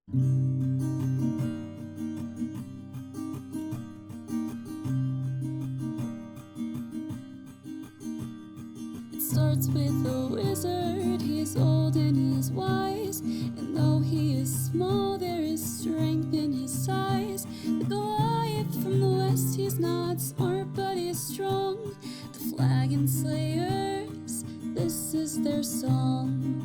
It starts with a wizard. He's old and he's wise, and though he is small, there is strength in his size. The Goliath from the west, he's not smart, but he's strong. The Flagon Slayers, this is their song.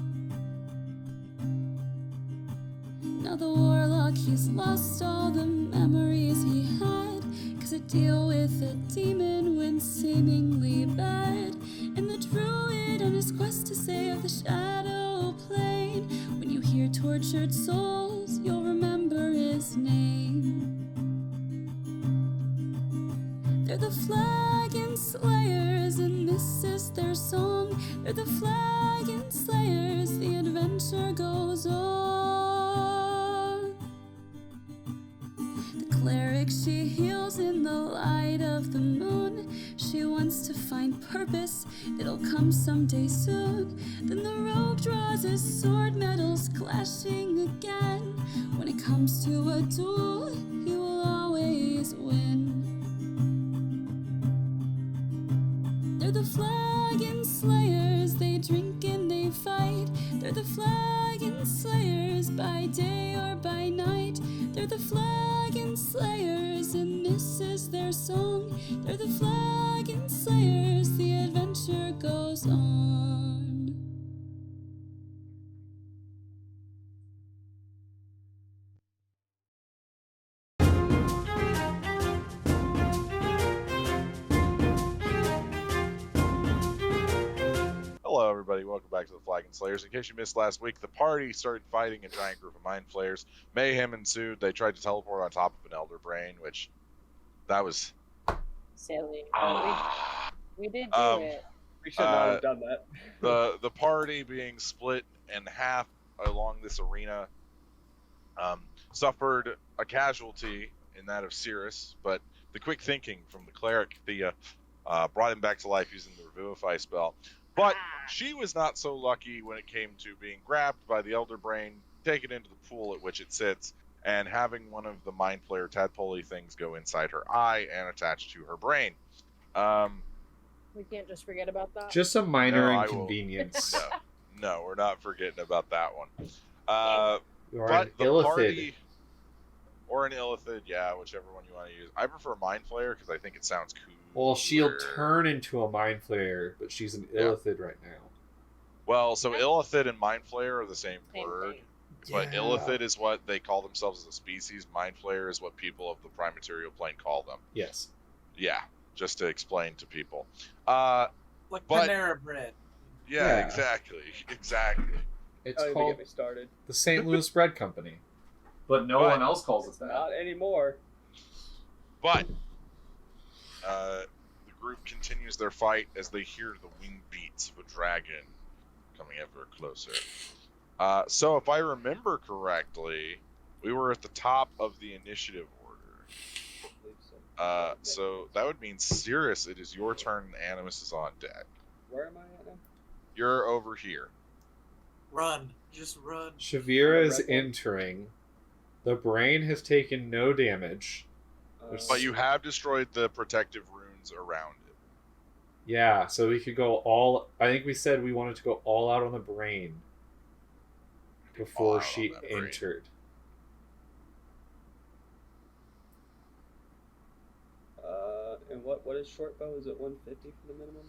Now the warlock, he's lost all the memories he had, 'cause to deal with a demon went seemingly bad. And the druid on his quest to save the shadow plane. When you hear tortured souls, you'll remember his name. They're the Flagon Slayers, and this is their song. They're the Flagon Slayers, the adventure goes on. The cleric, she heals in the light of the moon. She wants to find purpose, it'll come someday soon. Then the rogue draws his sword, metals clashing again. When it comes to a duel, he will always win. They're the Flagon Slayers, they drink and they fight. They're the Flagon Slayers, by day or by night. They're the Flagon Slayers, and this is their song. They're the Flagon Slayers, the adventure goes on. Hello, everybody. Welcome back to the Flagon Slayers. In case you missed last week, the party started fighting a giant group of mind flayers. Mayhem ensued. They tried to teleport on top of an elder brain, which that was silly. We did do it. We should not have done that. the party being split in half along this arena suffered a casualty in that of Cirrus, but the quick thinking from the cleric Thea brought him back to life using the Revivify spell. But she was not so lucky when it came to being grabbed by the Elder Brain, taken into the pool at which it sits, and having one of the Mind Flayer tadpole things go inside her eye and attach to her brain. We can't just forget about that. Just a minor inconvenience. No, we're not forgetting about that one. Or but an the illithid. party, or an illithid, yeah, whichever one you want to use. I prefer Mind Flayer because I think it sounds cool. Well, she'll turn into a Mind Flayer, but she's an illithid right now. Well, so illithid and Mind Flayer are the same word. Thing. But illithid is what they call themselves as a species. Mind Flayer is what people of the prime material plane call them. Yes. Yeah, just to explain to people. Like Panera Bread. Yeah, exactly. It's Don't even called get me started. the St. Louis Bread Company. But no one else calls it that. Not anymore. But the group continues their fight as they hear the wing beats of a dragon coming ever closer. So if I remember correctly, we were at the top of the initiative order. So that would mean, Cirrus, it is your turn and Animus is on deck. Where am I at now? You're over here. Run. Just run. Shivera is entering. The brain has taken no damage. But you have destroyed the protective runes around it. Yeah, so we could go all... I think we said we wanted to go all out on the brain before she entered. And what is short bow? Is it 150 for the minimum?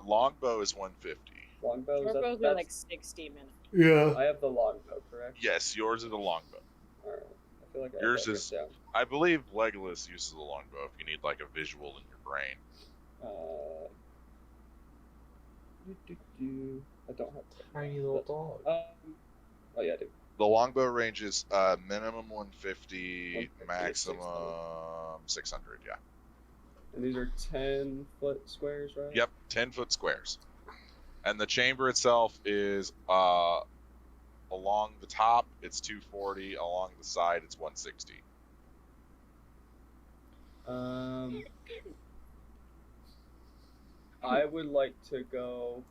Longbow is 150. Longbow? Short bows are like 60 minutes. Yeah. I have the longbow, correct? Yes, yours is a longbow. Alright. I feel like Yours is... I believe Legolas uses a longbow if you need like a visual in your brain. I don't have tiny little dog. Oh yeah, I do. The longbow range is minimum 150, maximum 600, yeah. And these are 10-foot squares, right? Yep, 10-foot squares. And the chamber itself is along the top, it's 240. Along the side, it's 160. I would like to go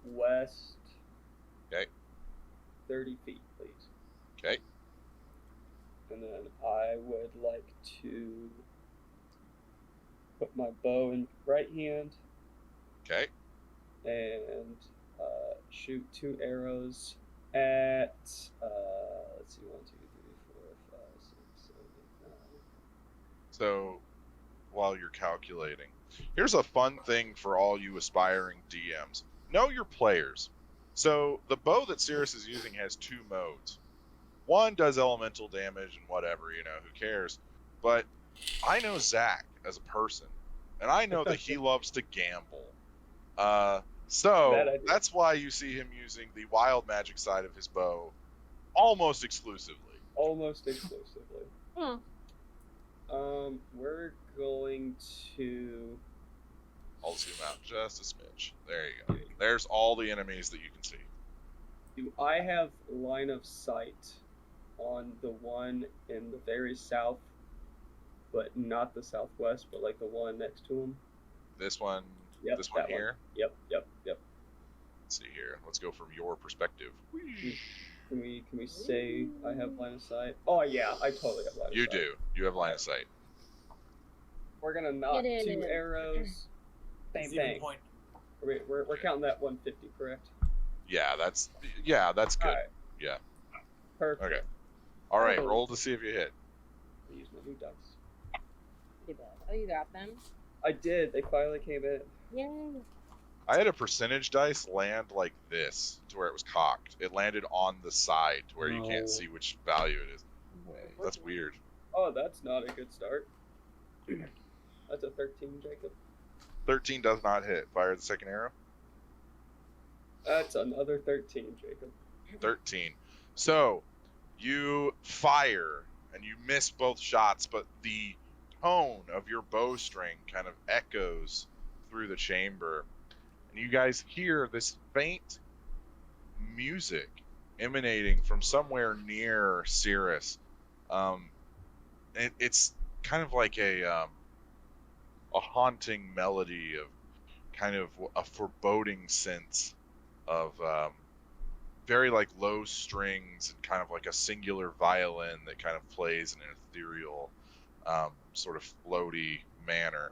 west. Okay. 30 feet, please. Okay. And then I would like to put my bow in right hand Okay. and shoot 2 arrows at let's see, 1, 2, 3, 4, 5, 6, 7, 8, 9. So, while you're calculating, here's a fun thing for all you aspiring DMs. Know your players. So, the bow that Cirrus is using has 2 modes. One does elemental damage and whatever, who cares? But I know Zach as a person, and I know that he loves to gamble. So that's why you see him using the wild magic side of his bow almost exclusively. Almost exclusively. Hmm. We're going to. I'll zoom out just a smidge. There you go. There's all the enemies that you can see. Do I have line of sight on the one in the very south, but not the southwest, but like the one next to him? This one, Yep, this one that here. Yep. Let's see here. Let's go from your perspective. Can we say I have line of sight? Oh yeah, I totally have line of sight. You do. You have line of sight. We're gonna knock Get in. 2 arrows. Bang Zero bang. point. We're counting that 150, correct? Yeah, that's good. Alright. Yeah. Perfect. Okay. All right, Oh. roll to see if you hit. I use my new dice. Pretty bad. Oh, you got them? I did. They finally came in. Yay. I had a percentage dice land like this, to where it was cocked. It landed on the side, to where you No. can't see which value it is. Way. That's weird. Oh, that's not a good start. That's a 13, Jacob. 13 does not hit. Fire the second arrow. That's another 13, Jacob. 13. So, you fire, and you miss both shots, but the tone of your bowstring kind of echoes through the chamber. And you guys hear this faint music emanating from somewhere near Cirrus. It's kind of like a haunting melody of kind of a foreboding sense of very like low strings and kind of like a singular violin that kind of plays in an ethereal sort of floaty manner.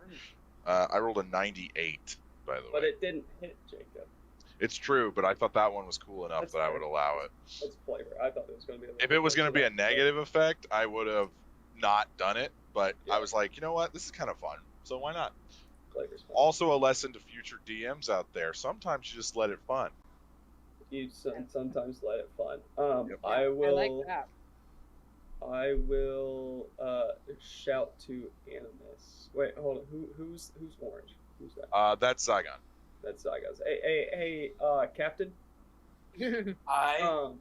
I rolled a 98, by the way. But it didn't hit, Jacob. It's true, but I thought that one was cool enough That's that I fair. would allow it. That's flavor. I thought it was going to be a little If it was bit going to be a closer. negative effect, I would have not done it, but Yeah. I was like, you know what? This is kind of fun, so why not? Flavor's fine. Also, a lesson to future DMs out there: sometimes you just let it fun. You sometimes let it fun. Yep. I I will. like that. I will shout to Animus. Wait, hold on. Who's orange? Who's that? That's Zygon. That's Zygas. Hey, Captain. I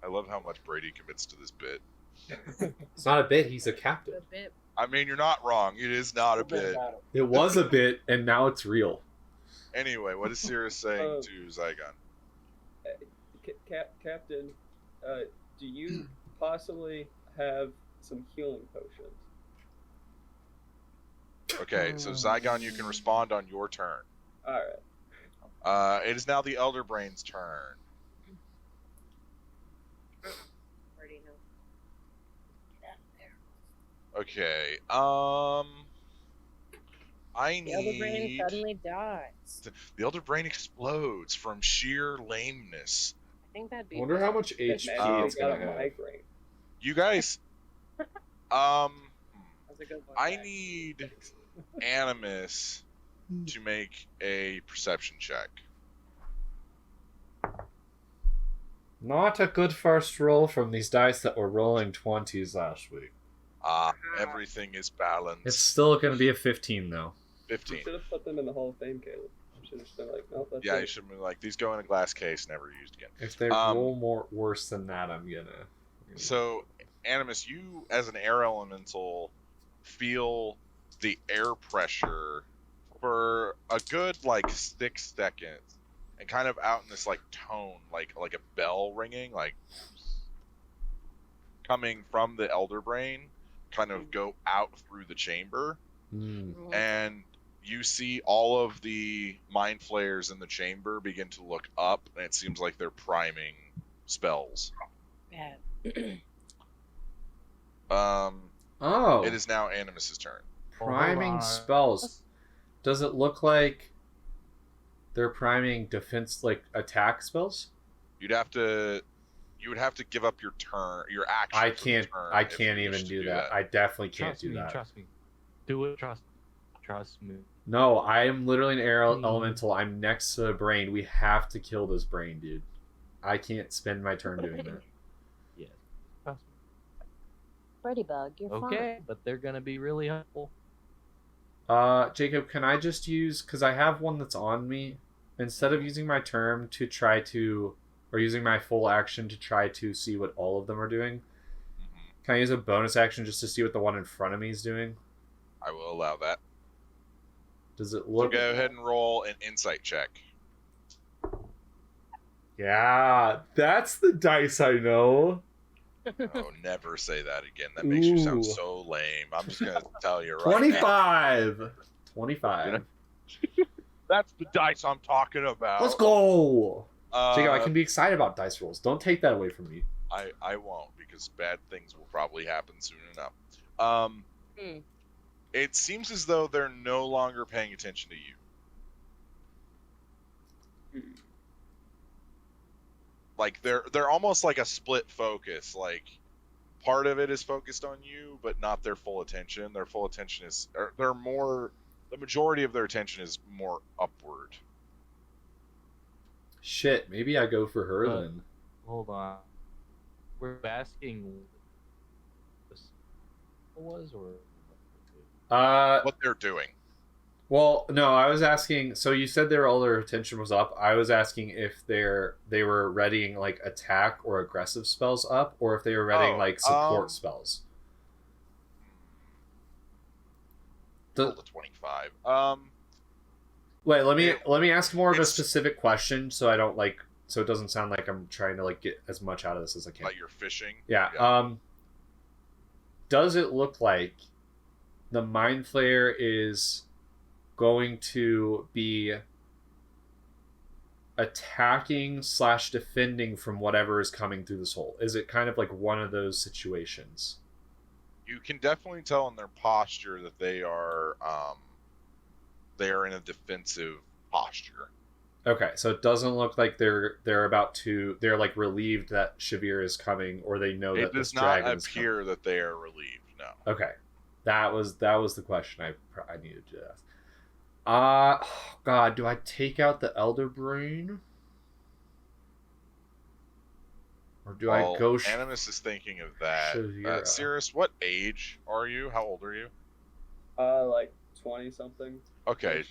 I love how much Brady commits to this bit. It's not a bit. He's a captain. A bit. I mean, you're not wrong. It is not a bit. It was a bit, and now it's real. Anyway, what is Cirrus saying to Zygon? Captain, do you possibly have some healing potions? Okay, so Zygon, you can respond on your turn. All right. It is now the Elder Brain's turn. Already know. Get out of there. Okay. I The other brain need suddenly dies. the Elder Brain explodes from sheer lameness. I think that'd I be. wonder how much Man, HP it's got gonna a have. migraine. You guys, That's a good one. I need Animus to make a perception check. Not a good first roll from these dice that were rolling 20s last week. Everything is balanced. It's still going to be a 15, though. You 15. should have put them in the Hall of Fame, Caleb. You should have just been like, no, that's Yeah, it. you should be like, these go in a glass case, never used again. If they roll worse than that, I'm gonna. So, Animus, you as an air elemental feel the air pressure for a good like 6 seconds, and kind of out in this like tone, like a bell ringing, like coming from the Elder Brain, kind of go out through the chamber, and you see all of the mind flayers in the chamber begin to look up, and it seems like they're priming spells. bad. Oh, It is now Animus's turn. priming on. spells. Does it look like they're priming defense, like attack spells? You would have to give up your turn, your action. I for the can't. turn I if you can't wish even to do that. I definitely can't do that. Trust me. Do it. Trust me. No, I am literally an air Please. elemental. I'm next to the brain. We have to kill this brain, dude. I can't spend my turn doing that. Yes. Trust me. Freddy Bug, you're Okay, but they're gonna be really helpful. Jacob, can I just use, because I have one that's on me, instead of using my turn to try to, or using my full action to try to see what all of them are doing, can I use a bonus action just to see what the one in front of me is doing? I will allow that. Does it So look... go ahead and roll an insight check. Yeah, that's the dice I know. Oh, never say that again. That makes you sound Ooh. so lame. I'm just gonna tell you right 25! now. 25. That's the dice I'm talking about. Let's go! Jacob, I Uh, can be excited about dice rolls. Don't take that away from me. I won't, because bad things will probably happen soon enough. It seems as though they're no longer paying attention to you. Like they're almost like a split focus. Like part of it is focused on you, but not their full attention. Their full attention is, or they're more. The majority of their attention is more upward. Shit, maybe I go for her then. Hold on. We're asking what it was or What they're doing. Well, no, I was asking. So you said all their attention was up. I was asking if they were readying like attack or aggressive spells up, or if they were readying like support spells. Roll the 25. Wait, let me ask more of a it's- specific question, so I don't like, so it doesn't sound like I'm trying to like get as much out of this as I can. Like you're fishing. Yeah. Does it look like the Mind Flayer is going to be attacking / defending from whatever is coming through this hole? Is it kind of like one of those situations? You can definitely tell in their posture that they are in a defensive posture. Okay, so it doesn't look like they're like relieved that Shivera is coming, or they know that It this does not dragon is appear that they are relieved. No. coming. Okay, that was the question I needed to ask. Oh God, do I take out the Elder Brain? Or do I go... Animus is thinking of that. Shivera. Cirrus, what age are you? How old are you? Like 20 something. Okay.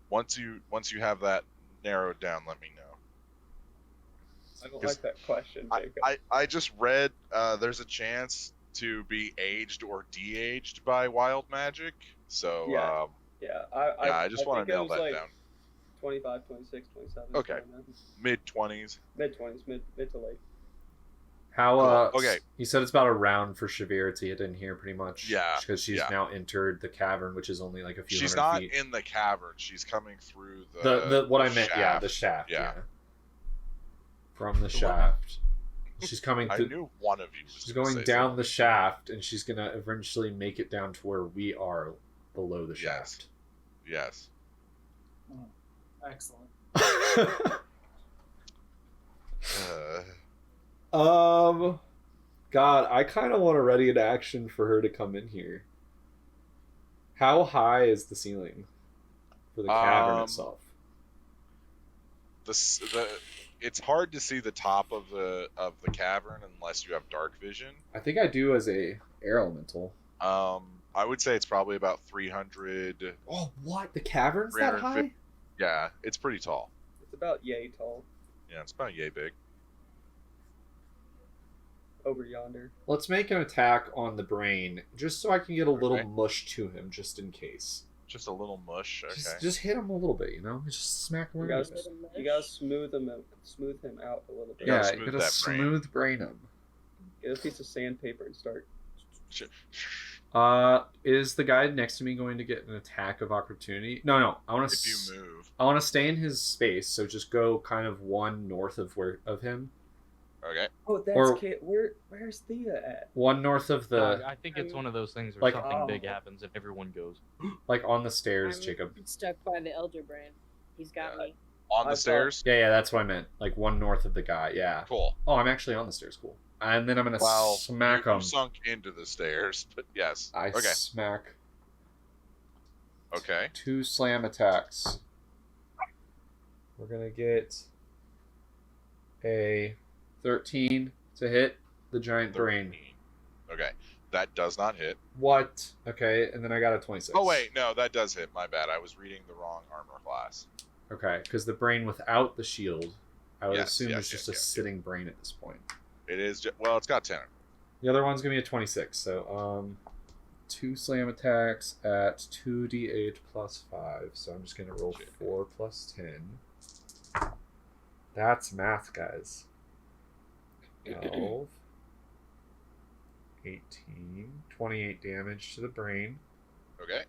Once you have that narrowed down, let me know. I don't like that question, Jacob. I just read there's a chance to be aged or de-aged by wild magic. So Yeah. I just want to nail that like down. 25, 26, 27. Okay. something like that. Mid-20s. Mid-20s, mid to late. How Cool. Okay. You said it's about a round for Shivera to get in here, pretty much. Yeah, Because she's now entered the cavern, which is only like a few She's hundred not feet. in the cavern. She's coming through The what I meant, shaft. the shaft. Yeah. From the shaft. She's coming I through. knew one of you was She's gonna going say down something. the shaft, and she's gonna eventually make it down to where we are below the Yes. shaft. Yes. Excellent. God, I kind of want to ready an action for her to come in here. How high is the ceiling for the cavern itself? It's hard to see the top of the cavern unless you have dark vision. I think I do as a air elemental. I would say it's probably about 300. Oh, what? The cavern's that high? 350. Yeah, it's pretty tall. It's about yay tall. Yeah, it's about yay big. Over yonder. Let's make an attack on the brain, just so I can get a little Okay. mush to him, just in case. Just a little mush. Okay. Just hit him a little bit, you know? Just smack him You around. gotta smooth him out a little bit. You gotta Yeah, smooth you gotta that brain. smooth brain him. Get a piece of sandpaper and start. Is the guy next to me going to get an attack of opportunity? No. I want to. If you move. I want to stay in his space, so just go kind of one north of him. Okay. Oh, that's Or- Kate. Where's Thea at? One north of the, I think it's one of those things where Like- something Oh. big happens and everyone goes. like on the stairs, I'm Jacob. stuck by the Elder Brand. He's got Yeah. me. On I the thought- stairs. Yeah, that's what I meant. Like one north of the guy. Yeah. Cool. Oh, I'm actually on the stairs. Cool. And then I'm gonna Well, smack you him. sunk into the stairs, but yes. I Okay. smack. Okay. 2 slam attacks. We're gonna get a 13 to hit the giant brain. 13. Okay. That does not hit. What? Okay, and then I got a 26. Oh wait, no, that does hit. My bad. I was reading the wrong armor class. Okay, because the brain without the shield, I would Yes, assume yes, is just yes, a yes. sitting brain at this point. It is. Well, it's got 10. The other one's gonna be a 26. So 2 slam attacks at 2d8 plus 5. So I'm just gonna roll 4 plus 10. That's math, guys. 12, 18, 28 damage to the brain. Okay.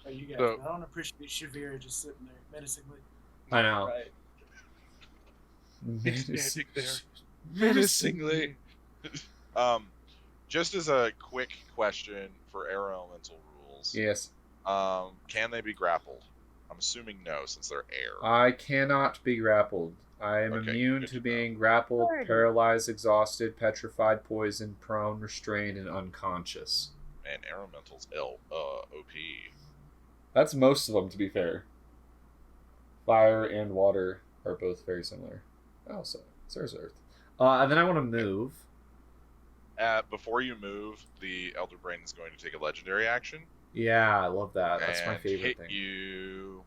Oh, you guys, So- I don't appreciate Shivera just sitting there menacingly. I know. Right. Standing there menacingly. Just as a quick question for air elemental rules. Yes. Can they be grappled? I'm assuming no, since they're air. I cannot be grappled. I am Okay, immune good to to know. being grappled, Alrighty. paralyzed, exhausted, petrified, poisoned, prone, restrained, and unconscious. And air elementals OP. That's most of them, to be fair. Fire and water are both very similar. Oh, so there's Earth. And then I want to move. Before you move, the Elder Brain is going to take a legendary action. Yeah, I love that. That's my and favorite hit thing. you.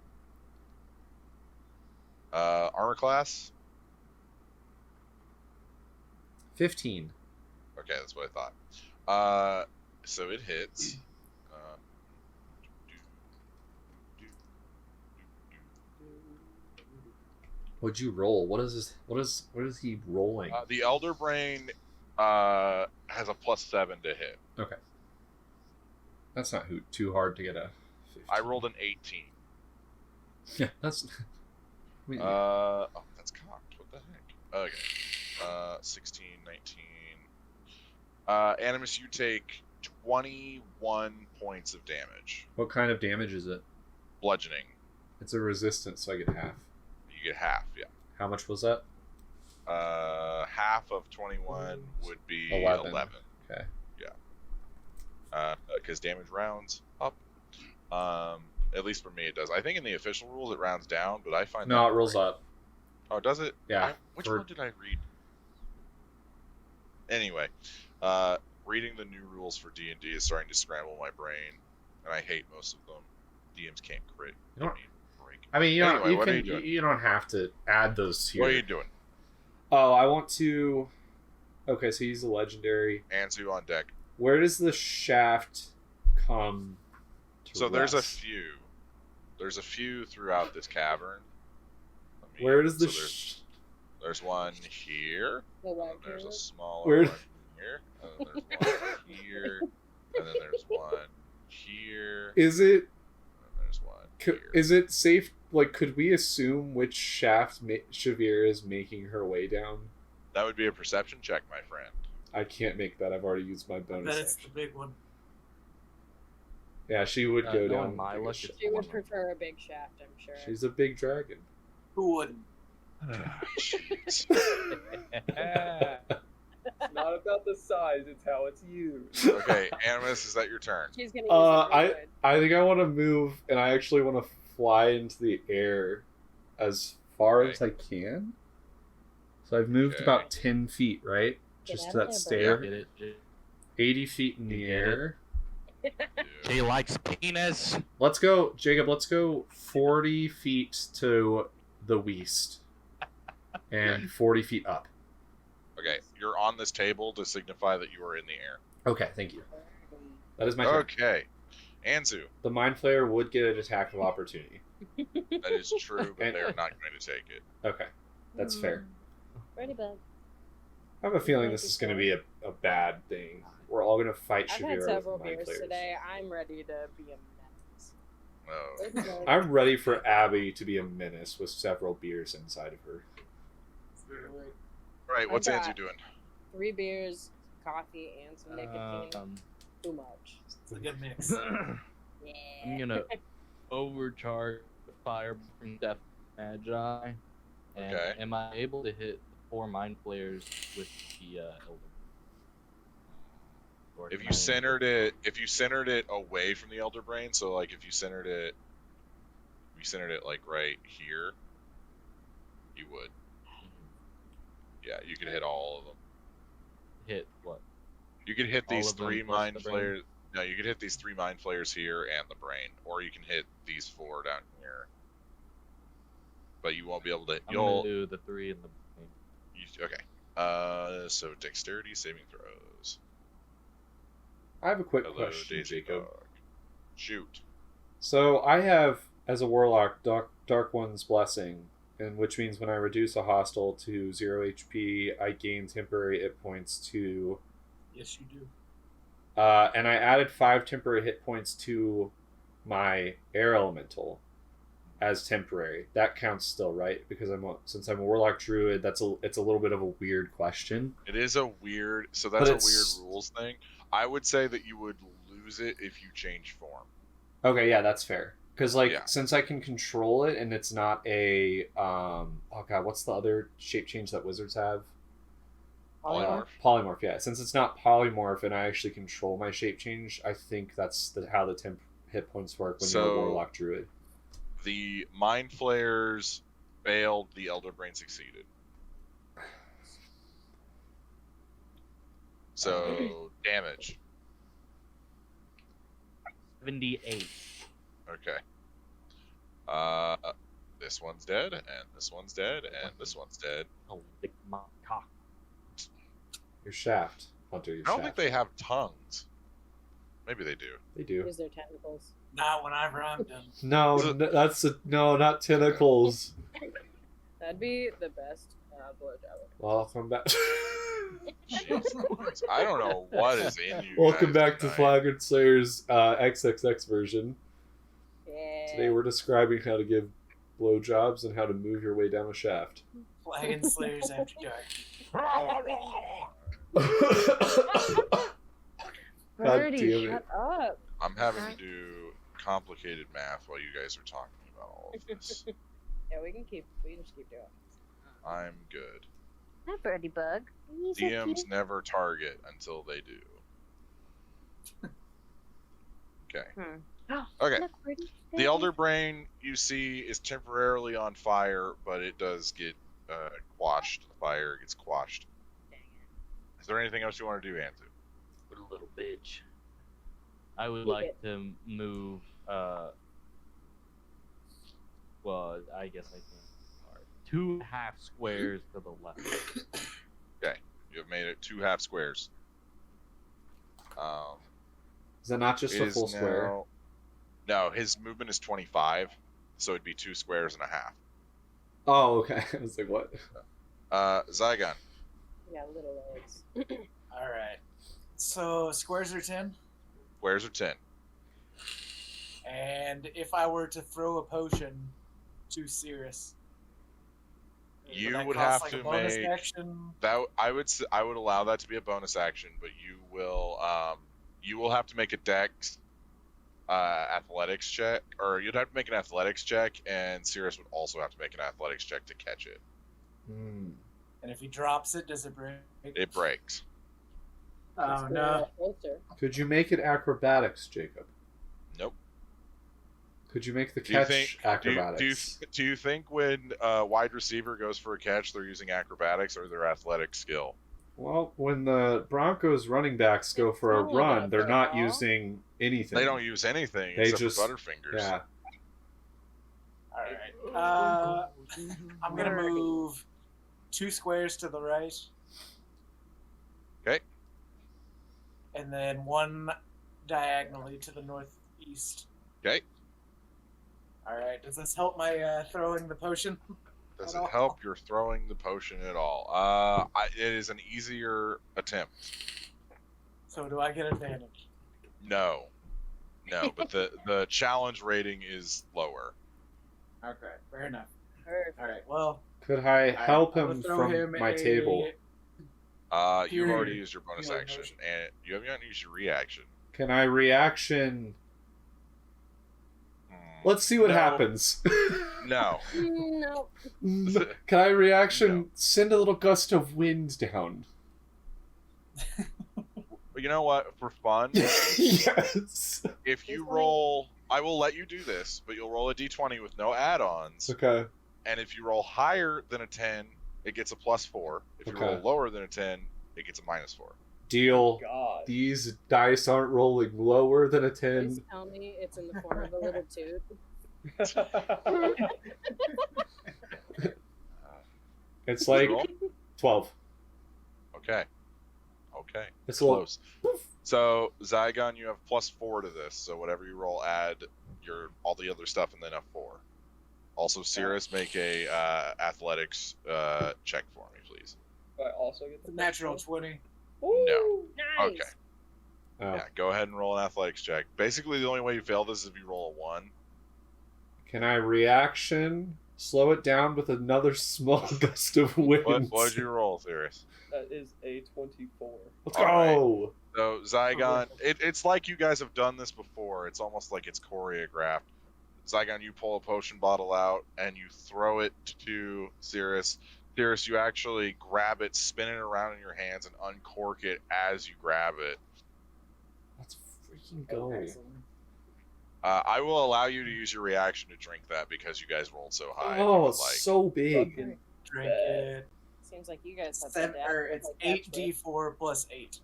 Armor class? 15. Okay, that's what I thought. So it hits. What'd you roll? What is this? What is he rolling? The Elder Brain has a +7 to hit. Okay. That's not too hard to get a 15. I rolled an 18. Yeah, that's. Oh, that's cocked. What the heck? Okay. 16, 19. Animus, you take 21 points of damage. What kind of damage is it? Bludgeoning. It's a resistance, so I get half. You get half, yeah. How much was that? Half of 21 would be 11. 11. Okay. Because damage rounds up. At least for me, it does. I think in the official rules it rounds down, but I find No, that it rolls boring. up. Oh, does it? Yeah. Which for- one did I read? Anyway, reading the new rules for D&D is starting to scramble my brain, and I hate most of them. DMs can't crit. You don't- I mean, break. I mean, you Anyway, don't. what are you You doing? you don't have to add those here. What are you doing? Oh, I want to. Okay, so he's a legendary. Anzu on deck. Where does the shaft come? To So there's a rest? few. There's a few throughout this cavern. Where does the? so there's one here. The And white then there's a carrot. smaller Where- one here. And then there's one here. And then there's one here. Is it? And there's one here. Is it safe? Like, could we assume which shaft Shivera is making her way down? That would be a perception check, my friend. I can't make that. I've already used my I bonus bet it's the action. big one. Yeah, she would go knowing down. my the luck, biggest it's She would one. prefer a big shaft, I'm sure. shaft. She's a big dragon. Who wouldn't? Jeez. It's not about the size; it's how it's used. Okay, Animus, is that your turn? She's gonna use it real good. I think I want to move, and I actually want to fly into the air as far as I can. So I've moved Okay. about 10 feet, right? Get Just out to of that there, stair. Get it? 80 feet in the You get it. air. Jay likes penis. Let's go, Jacob. Let's go 40 feet to the west, and 40 feet up. Okay, you're on this table to signify that you are in the air. Okay, thank you. That is my turn. Okay, Anzu, The Mind Flayer would get an attack of opportunity. that is true, but And- they're not going to take it. Okay, that's fair. Ready, bug. I have a feeling this is going to be a bad thing. We're all going to fight I've Shivera had with several Mind beers Flayers. today. I'm ready to be a Oh. menace. I'm ready for Abby to be a menace with several beers inside of her. All right, what's I Anzu got doing? 3 beers, coffee, and some nicotine. Too much. It's a good mix. Yeah. I'm gonna overcharge the fire from Death Magi. And Okay. am I able to hit 4 mind flayers with the Elder? Or If can you I- centered it away from the Elder Brain, so like if you centered it like right here, you would. Yeah, you could hit all of them. hit what? You could hit All these of them 3 plus mind the brain? flayers. No, you could hit these 3 mind flayers here and the brain, or you can hit these 4 down here. But you won't be able to. I'm gonna do the 3 and the brain. Okay. So dexterity saving throws. I have a quick Hello, question, Daisy Jacob. Dog. Shoot. So I have, as a warlock, Dark One's Blessing, and which means when I reduce a hostile to 0 HP, I gain temporary hit points to. Yes, you do. And I added 5 temporary hit points to my air elemental as temporary. That counts still, right? Because since I'm a warlock druid, it's a little bit of a weird question. It is a weird. So But that's a it's- weird rules thing. I would say that you would lose it if you change form. Okay, yeah, that's fair. Because Yeah. since I can control it and it's not a oh god, what's the other shape change that wizards have? Polymorph. Polymorph, yeah. Since it's not polymorph and I actually control my shape change, I think that's how the temp hit points work when you're a warlock druid. The mind flayers failed. The Elder Brain succeeded. So damage. 78. Okay. This one's dead, and this one's dead, and this one's dead. Oh, lick my cock. Your shaft, Hunter. Your I don't shaft. think they have tongues. Maybe they do. They do. Use their tentacles. Not whenever I'm done. No, no, not tentacles. That'd be the best blowjob. Welcome back. Jesus Christ. I don't know what is in you. Welcome guys back to tonight. Flagon Slayers XXX version. Yeah. Today we're describing how to give blowjobs and how to move your way down a shaft. Flagon Slayers after dark. Birdie, damn it. shut up. I'm having to do complicated math while you guys are talking about all of this. Yeah, we can just keep doing it. I'm good. Hi, Birdie Bug. He's so DMs cute. never target until they do. Okay. Okay. Look, Birdie. The Elder Brain you see is temporarily on fire, but it does get quashed. The fire gets quashed. Is there anything else you want to do, Anzu? What a little bitch. I would Keep like it. to move. Well, I guess I can. 2 half squares to the left. You have made it 2 half squares. Is that not just It a is full square? now- No, his movement is 25, so it'd be 2 squares and a half. Oh, okay. I was like, what? Zygon. Yeah, little legs. All right. So squares are 10, Squares are 10. and if I were to throw a potion to Cirrus, You that would cost, have like, to a bonus make action. that. I would allow that to be a bonus action, but you will have to make a dex athletics check, or you'd have to make an athletics check, and Cirrus would also have to make an athletics check to catch it. Hmm. And if he drops it, does it break? It breaks. Oh no! Closer. Could you make it acrobatics, Jacob? Nope. Could you make the Do you catch think? acrobatics? Do you think when a wide receiver goes for a catch, they're using acrobatics or their athletic skill? Well, when the Broncos running backs go for a It's not run, like they're that not at all. using anything. They don't use anything They except just- for Butterfingers. Yeah. All right. I'm gonna move 2 squares to the right. Okay. And then 1 diagonally to the northeast. Okay. All right. Does this help my throwing the potion? Does At it all? help your throwing the potion at all? It is an easier attempt. So do I get advantage? No, but the challenge rating is lower. Okay, fair enough. Perfect. All right. Well, Could I help I'm him gonna throw from him my a table? You've Pure already used your bonus healing action, motion. and you haven't used your reaction. Can I reaction? Hmm. Let's see what No. happens. No. No. Can I reaction? No. Send a little gust of wind down. But you know what? For fun, Yes. if you roll, I will let you do this, but you'll roll a d20 with no add-ons. Okay. And if you roll higher than a 10, it gets a +4. If you Okay. roll lower than a 10, it gets a -4. Deal. God. These dice aren't rolling lower than a Please 10. tell me it's in the form of a little tooth. It's like Roll? 12. Okay. Okay. It's a little. Close. So Zygon, you have +4 to this. So whatever you roll, add your all the other stuff and then a 4. Also, Cirrus, make a athletics check for me, please. I also get the Natural 20. No. Nice. Okay. Oh. Yeah, go ahead and roll an athletics check. Basically, the only way you fail this is if you roll a 1. Can I reaction? Slow it down with another small gust of wind. What did you roll, Cirrus? That is a 24. Let's All right. go. So Zygon, it's like you guys have done this before. It's almost like it's choreographed. Zygon, you pull a potion bottle out and you throw it to Cirrus. Cirrus, you actually grab it, spin it around in your hands, and uncork it as you grab it. Let's freaking go. Excellent. I will allow you to use your reaction to drink that because you guys rolled so high. if you Oh, would it's like. so big. Fucking Drink it. Seems like you guys have Seven, some or it's 8d4 plus 8.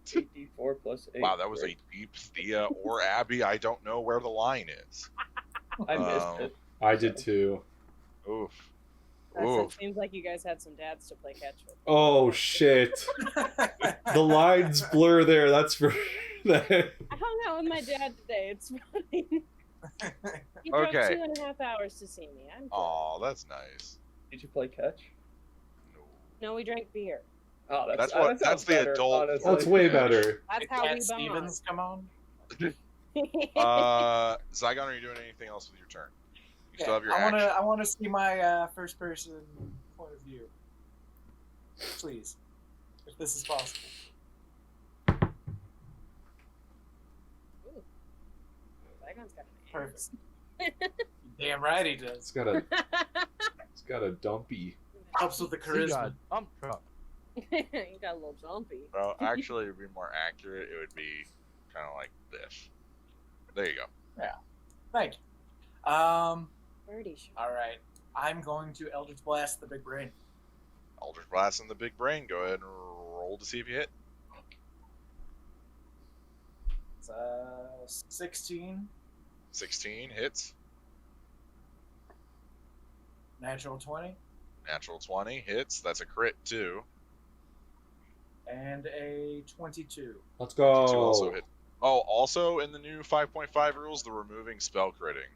8d4 plus 8. Wow, that was a deep Thea or Abby. I don't know where the line is. I missed it. I did too. Oof. It Oof. seems like you guys had some dads to play catch with. Oh shit. The lines blur there. That's for that. I hung out with my dad today. It's fine. He drove Okay. 2.5 hours to see me. I'm good. Aw, that's nice. Did you play catch? No. No, we drank beer. Oh, That's that what- sounds that's the better, adult honestly. That's way better. That's Did how Cat we Stevens come on? bond. Zygon, are you doing anything else with your turn? You still have your I action. wanna see my first person point of view. Please. If this is possible. Zygon's got an Perfect. axe. Damn right he It's does. got a dumpy. Helps with the See, charisma. God, dump truck. You got a little jumpy. Well, actually, to be more accurate, it would be kind of like this. There you go. Thank you. Birdie shot. Alright. I'm going to Eldritch Blast the big brain. Eldritch Blast in the big brain. Go ahead and roll to see if you hit. It's 16. 16 hits. Natural 20. Natural 20 hits. That's a crit too. And a 22. Let's 22 also go. hit. Oh, also in the new 5.5 rules, the removing spell critting.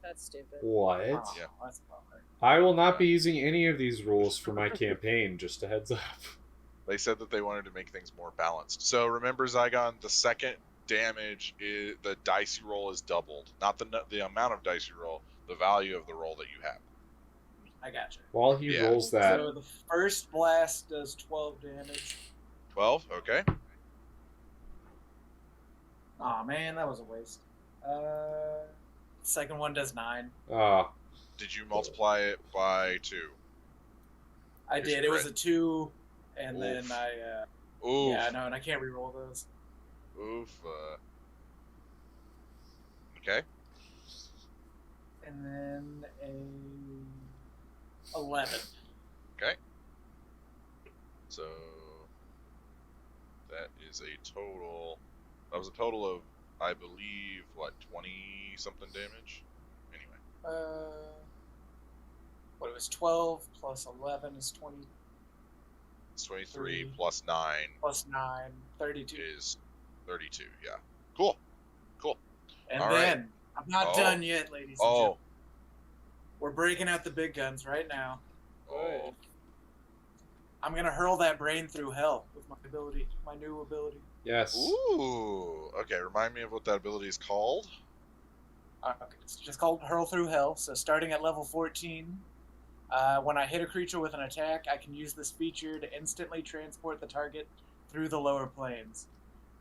That's stupid. What? Oh, Yeah. that's a bummer. I will not be using any of these rules for my campaign, just a heads up. They said that they wanted to make things more balanced. So remember, Zygon, the second damage is the dice you roll is doubled, not the amount of dice you roll, the value of the roll that you have. I gotcha. While he Yeah. rolls that, So the first blast does 12 damage. 12. Okay. Aw, man, that was a waste. Second one does 9. Did you multiply it by 2? I Here's did. your It was crit. a 2, and Oof. then I, Oof. yeah, no, and I can't reroll those. Oof. Okay. And then a 11. So that is a total. That was a total of, I believe, what, 20 something damage. Anyway. What, it was 12 plus 11 is 20 It's 23 Three. plus 9 plus 9, 32. is 32. Yeah. Cool. And all right. then, I'm not Oh. done yet, ladies and Oh. gentlemen. We're breaking out the big guns right now. Oh. I'm going to hurl that brain through hell with my ability, my new ability. yes. Ooh. Okay. Remind me of what that ability is called. Okay, it's just called Hurl Through Hell. So starting at level 14, When I hit a creature with an attack, I can use this feature to instantly transport the target through the lower planes.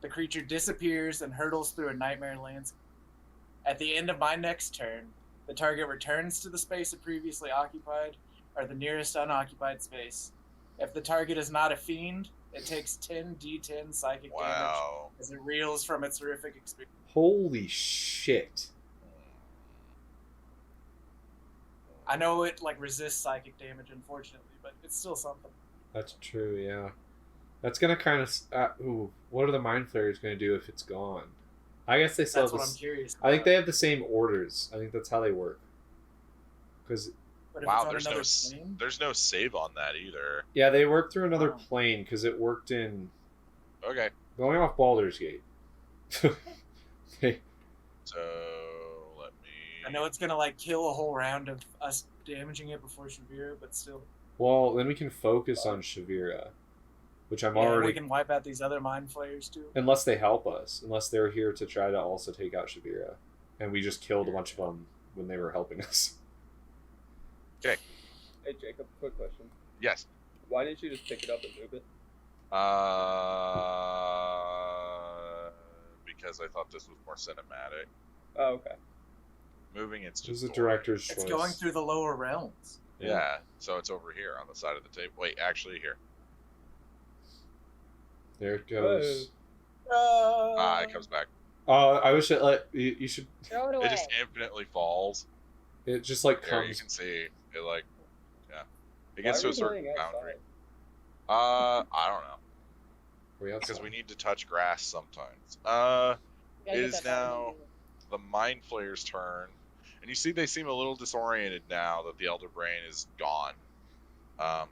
The creature disappears and hurtles through a nightmare landscape. At the end of my next turn, the target returns to the space it previously occupied, or the nearest unoccupied space. If the target is not a fiend, it takes 10d10 psychic damage as it reels from its horrific experience. Holy shit. I know it resists psychic damage, unfortunately, but it's still something. That's true, yeah. That's gonna kind of. What are the Mind Flayers gonna do if it's gone? I guess they still. That's what I'm curious about. I think they have the same orders. I think that's how they work. Because. Wow, there's no save on that either. Yeah, they worked through another plane because it worked in. Okay. Going off Baldur's Gate. Okay. So let me. I know it's gonna kill a whole round of us damaging it before Shivera, but still. Well, then we can focus on Shivera, which I'm already. We can wipe out these other Mind Flayers too. Unless they help us, unless they're here to try to also take out Shivera, and we just killed a bunch of them when they were helping us. Okay. Hey Jacob, quick question. Yes. Why didn't you just pick it up and move it? Because I thought this was more cinematic. Oh, okay. Moving it's This just is a director's choice. It's going through the lower realms. Yeah, so it's over here on the side of the table. Wait, actually here. There it goes. It comes back. I wish it you should. Throw it away. It just infinitely falls. It just There comes. you can see it it gets to a certain boundary. Outside? I don't know. Are we outside? Because we need to touch grass sometimes. Gotta It get is that now button. the Mind Flayer's turn. And you see they seem a little disoriented now that the Elder Brain is gone.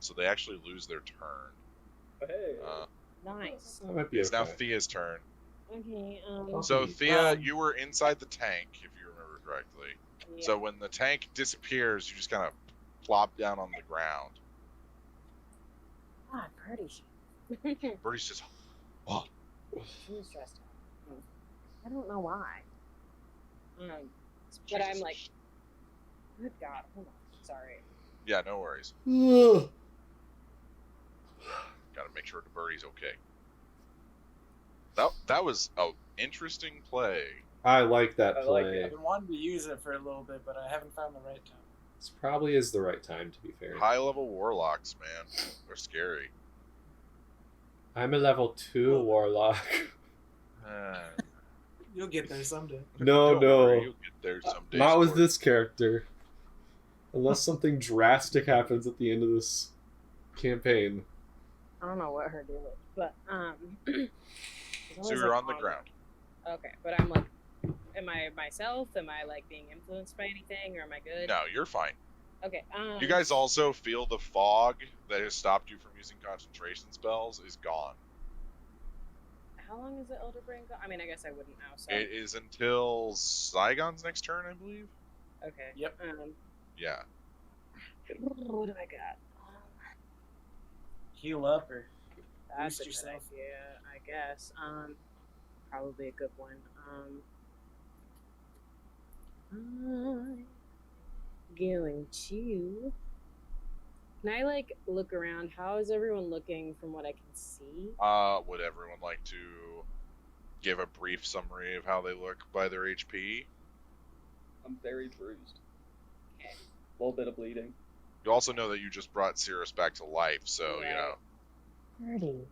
So they actually lose their turn. Hey. Nice. That might be It's now okay. Thea's turn. Okay. So Thea, you were inside the tank, if you remember correctly. Yeah. So when the tank disappears, you just kind of plop down on the ground. Ah, pretty. Birdie's just, oh, She's stressed out. I don't know why. But Jesus. I'm like, good God, hold on. Sorry. Yeah, no worries. Gotta make sure the birdie's okay. That was an interesting play. I like that I like play. I've been wanting to use it for a little bit, but I haven't found the right time. This probably is the right time, to be fair. High level warlocks, man. They're scary. I'm a level 2 warlock. You'll get there someday. No, Don't worry, no. you'll get there someday. Not with sport. this character. Unless something drastic happens at the end of this campaign. I don't know what her deal is, but So you're on the ground. Okay, but I'm like, am I myself? Am I being influenced by anything, or am I good? No, you're fine. Okay. You guys also feel the fog that has stopped you from using concentration spells is gone. How long is the Elder Brain go? I mean, I guess I wouldn't know. So. It is until Zygon's next turn, I believe. Okay. Yep. Yeah. What do I got? Heal up or That's boost a good yourself. idea, I guess. Probably a good one. I'm going to. Can I look around? How is everyone looking from what I can see? Would everyone like to give a brief summary of how they look by their HP? I'm very bruised. Okay. A little bit of bleeding. You also know that you just brought Cirrus back to life, so you Right. know. 30.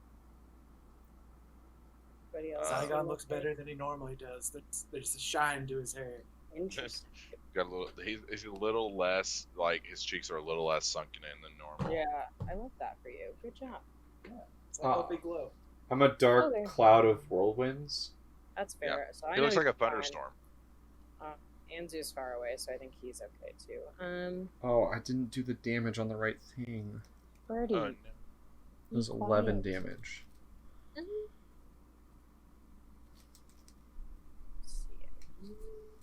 Everybody else Zygon looks better than he normally does. There's a shine to his hair. Interesting. Got a little. He's a little less his cheeks are a little less sunken in than normal. Yeah, I love that for you. Good job. It's like Ah. a big glow. I'm a dark Okay. cloud of whirlwinds. That's fair. So I It know looks like a he's fine. thunderstorm. Anzu's far away, so I think he's okay too. Oh, I didn't do the damage on the right thing. Birdie. No. It was 11 damage. I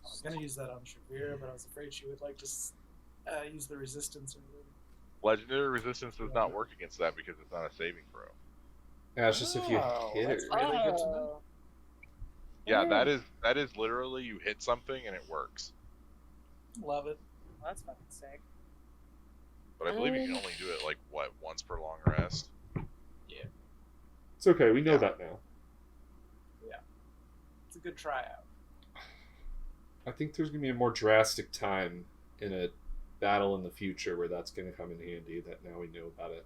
was gonna use that on Shivera, but I was afraid she would use the resistance or whatever. Legendary resistance does not work against that because it's not a saving throw. Yeah, it's just if you Oh, hit that's her. really good to know. Yeah, that is literally you hit something and it works. Love it. Well, that's fucking sick. But I believe you can only do it, like, what, once per long rest? It's okay. We know Yeah. that now. It's a good tryout. I think there's going to be a more drastic time in a battle in the future where that's going to come in handy, that now we know about it.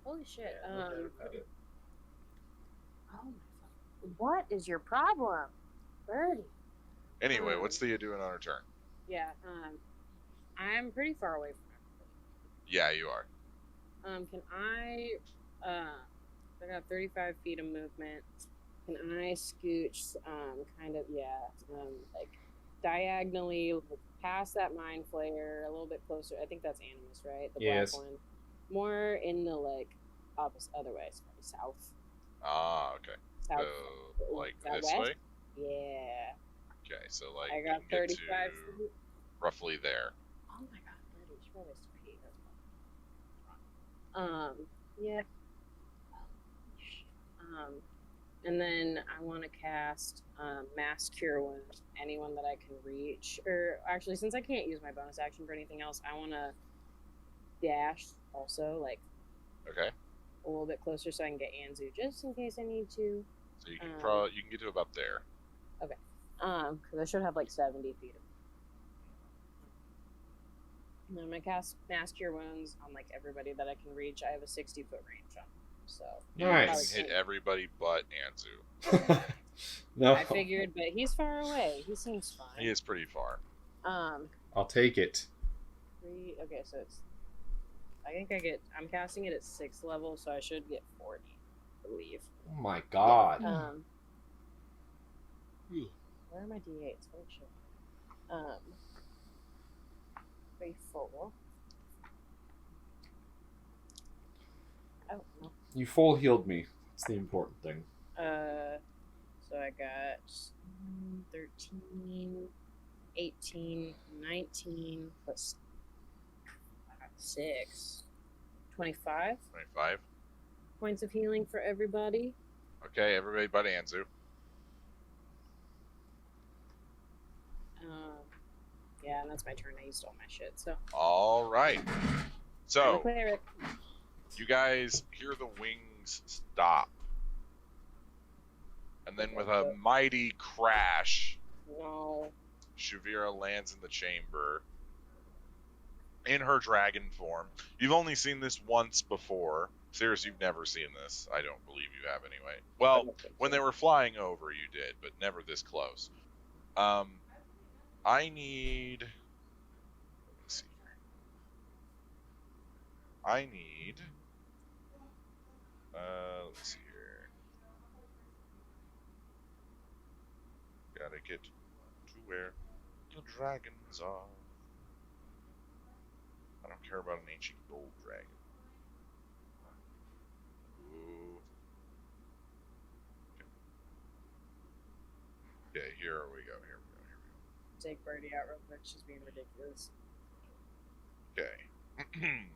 Holy shit. No doubt about it. Oh my fuck. What is your problem? Birdie. Anyway, what's Thea doing on her turn? Yeah, I'm pretty far away from Yeah, you are. everybody. Can I got 35 feet of movement. Can I scooch, like diagonally past that mind flayer, a little bit closer? I think that's Animus, right? The Yes. black one. More in the, like, opposite, other way, sorry, south. Ah, okay. South. So, like, this southwest? way? Yeah. Okay, so, like, I you got can get 35 to feet. roughly there. Oh my god, Birdie, she probably has to pee. That's yeah. And then I want to cast Mass Cure Wounds. Anyone that I can reach. Or actually, since I can't use my bonus action for anything else, I want to dash also, like, Okay. a little bit closer so I can get Anzu just in case I need to. So you can you can get to about there. Because I should have like 70 feet. And I'm gonna cast Mass Cure Wounds on like everybody that I can reach. I have a 60-foot range on them, so You Nice. can hit everybody but Anzu. No, I figured, but he's far away. He seems fine. He is pretty far. I'll take it. 3. Okay, so it's. I think I'm casting it at 6th level, so I should get 40, I believe. Oh my god. Where are my d8s? Holy shit. 3, 4. Oh no. You full healed me. That's the important thing. So I got 13, 18, 19 plus 6, 25 25. points of healing for everybody. Okay, everybody but Anzu. Yeah, and that's my turn. I used all my shit. So All right. I'm a So cleric. you guys hear the wings stop, and then with a mighty crash, No. Shivera lands in the chamber in her dragon form. You've only seen this once before. Seriously, you've never seen this. I don't believe you have anyway. Well, when they were flying over, you did, but never this close. I need... Let's see here. I need... let's see here. Gotta get to where the dragons are. I don't care about an ancient gold dragon. Ooh. Okay, here we go. Take Birdie out real quick. She's being ridiculous. Okay.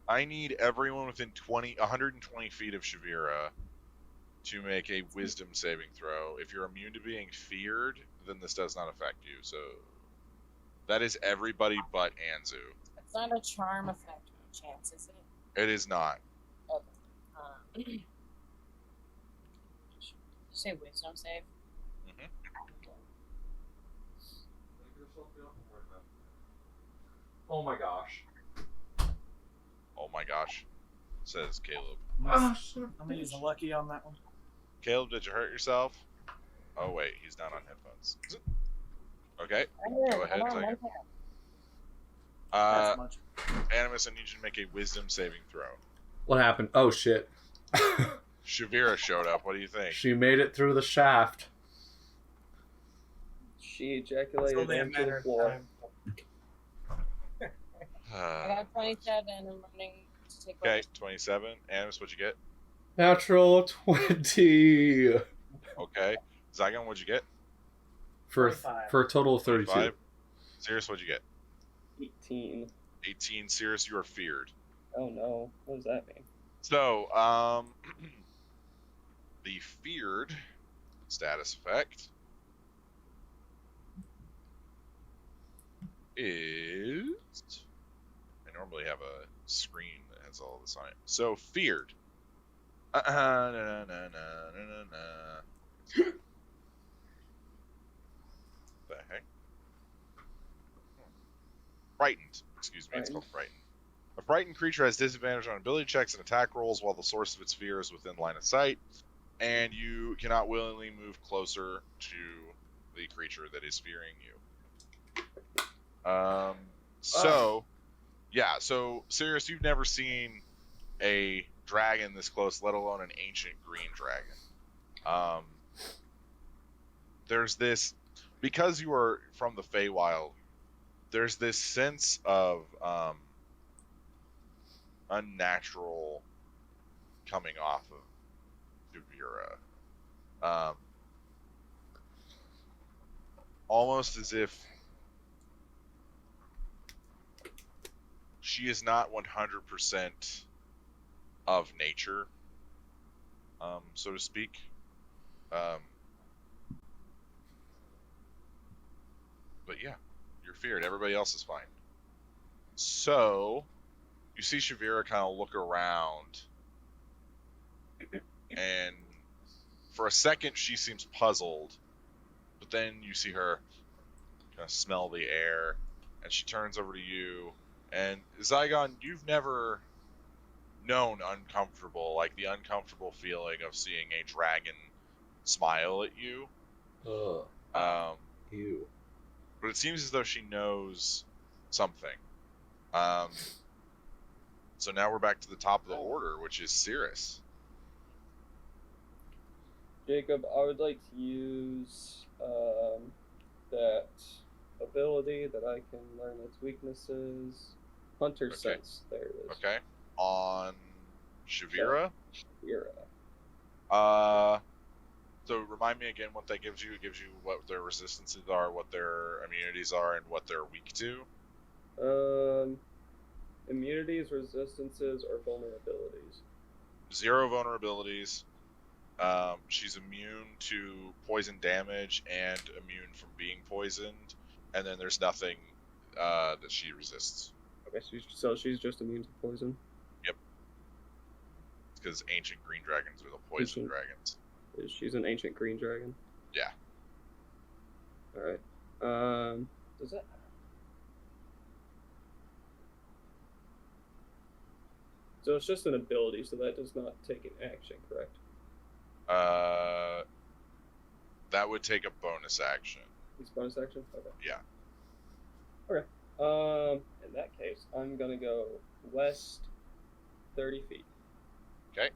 I need everyone within 120 feet of Shivera to make a wisdom saving throw. If you're immune to being feared, then this does not affect you. So that is everybody but Anzu. It's not a charm effect chance, is it? It is not. Okay. Did you say wisdom save? Mhm. Oh my gosh. Oh my gosh, says Caleb. Oh, I'm gonna use a lucky on that one. Caleb, did you hurt yourself? Oh wait, he's not on headphones. Okay, go ahead. Take it. That's much. Animus, I need you to make a wisdom saving throw. What happened? Oh shit. Shavira showed up. What do you think? She made it through the shaft. She It's ejaculated only a into matter the of floor. time. I got 27 and I'm running to take Okay, 27. Animus, what'd you get? Natural 20. Okay. Zygon, what'd you get? For 25. for a total of 32. 25. Sirius, what'd you get? 18. 18. Sirius, you are feared. Oh no. What does that mean? So, the feared status effect is. I normally have a screen that has all this on it. So feared. The heck? Frightened. Excuse me. It's called frightened. A frightened creature has disadvantage on ability checks and attack rolls while the source of its fear is within line of sight, and you cannot willingly move closer to the creature that is fearing you. So Sirius, you've never seen a dragon this close, let alone an ancient green dragon. There's this, because you are from the Feywild, there's this sense of unnatural coming off of Shivera. Almost as if she is not 100% of nature, so to speak. But yeah, you're feared. Everybody else is fine. So, you see Shivera kind of look around, and for a second she seems puzzled, but then you see her kind of smell the air, and she turns over to you, and Zygon, you've never known uncomfortable, like the uncomfortable feeling of seeing a dragon smile at you. Ew. But it seems as though she knows something. So now we're back to the top of the order, which is Cirrus. Jacob, I would like to use that ability that I can learn its weaknesses. Hunter Sense. There it is. Okay. On Shivera? Shivera. So remind me again what that gives you. It gives you what their resistances are, what their immunities are, and what they're weak to. Immunities, resistances, or vulnerabilities. 0 vulnerabilities. She's immune to poison damage and immune from being poisoned. And then there's nothing that she resists. Okay, so she's just immune to poison? Yep. Because ancient green dragons are the poison dragons. She's an ancient green dragon? Yeah. Alright. Does that... So it's just an ability, so that does not take an action, correct? That would take a bonus action. It's bonus action? Okay. Yeah. Okay. In that case, I'm gonna go west 30 feet. Okay.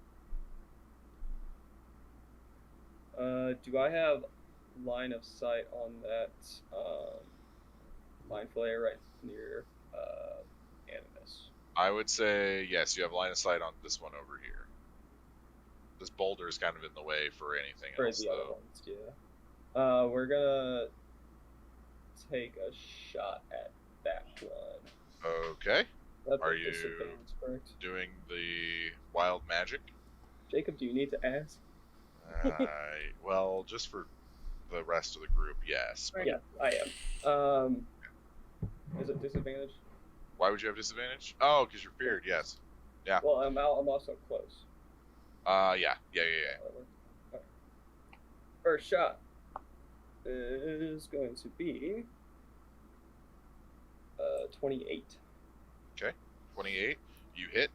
Do I have line of sight on that Mind Flayer right near Animus? I would say yes, you have line of sight on this one over here. This boulder is kind of in the way for anything else, the other ones, yeah. We're gonna take a shot at that one. Okay. That's Are you correct? doing the wild magic? Jacob, do you need to ask? Well, just for the rest of the group, yes. But Yeah, I am. Is it disadvantage? why would you have disadvantage? Oh, because you're feared, yes. Yeah. Well, I'm also close. Yeah. Okay. First shot is going to be 28. Okay. 28. You hit.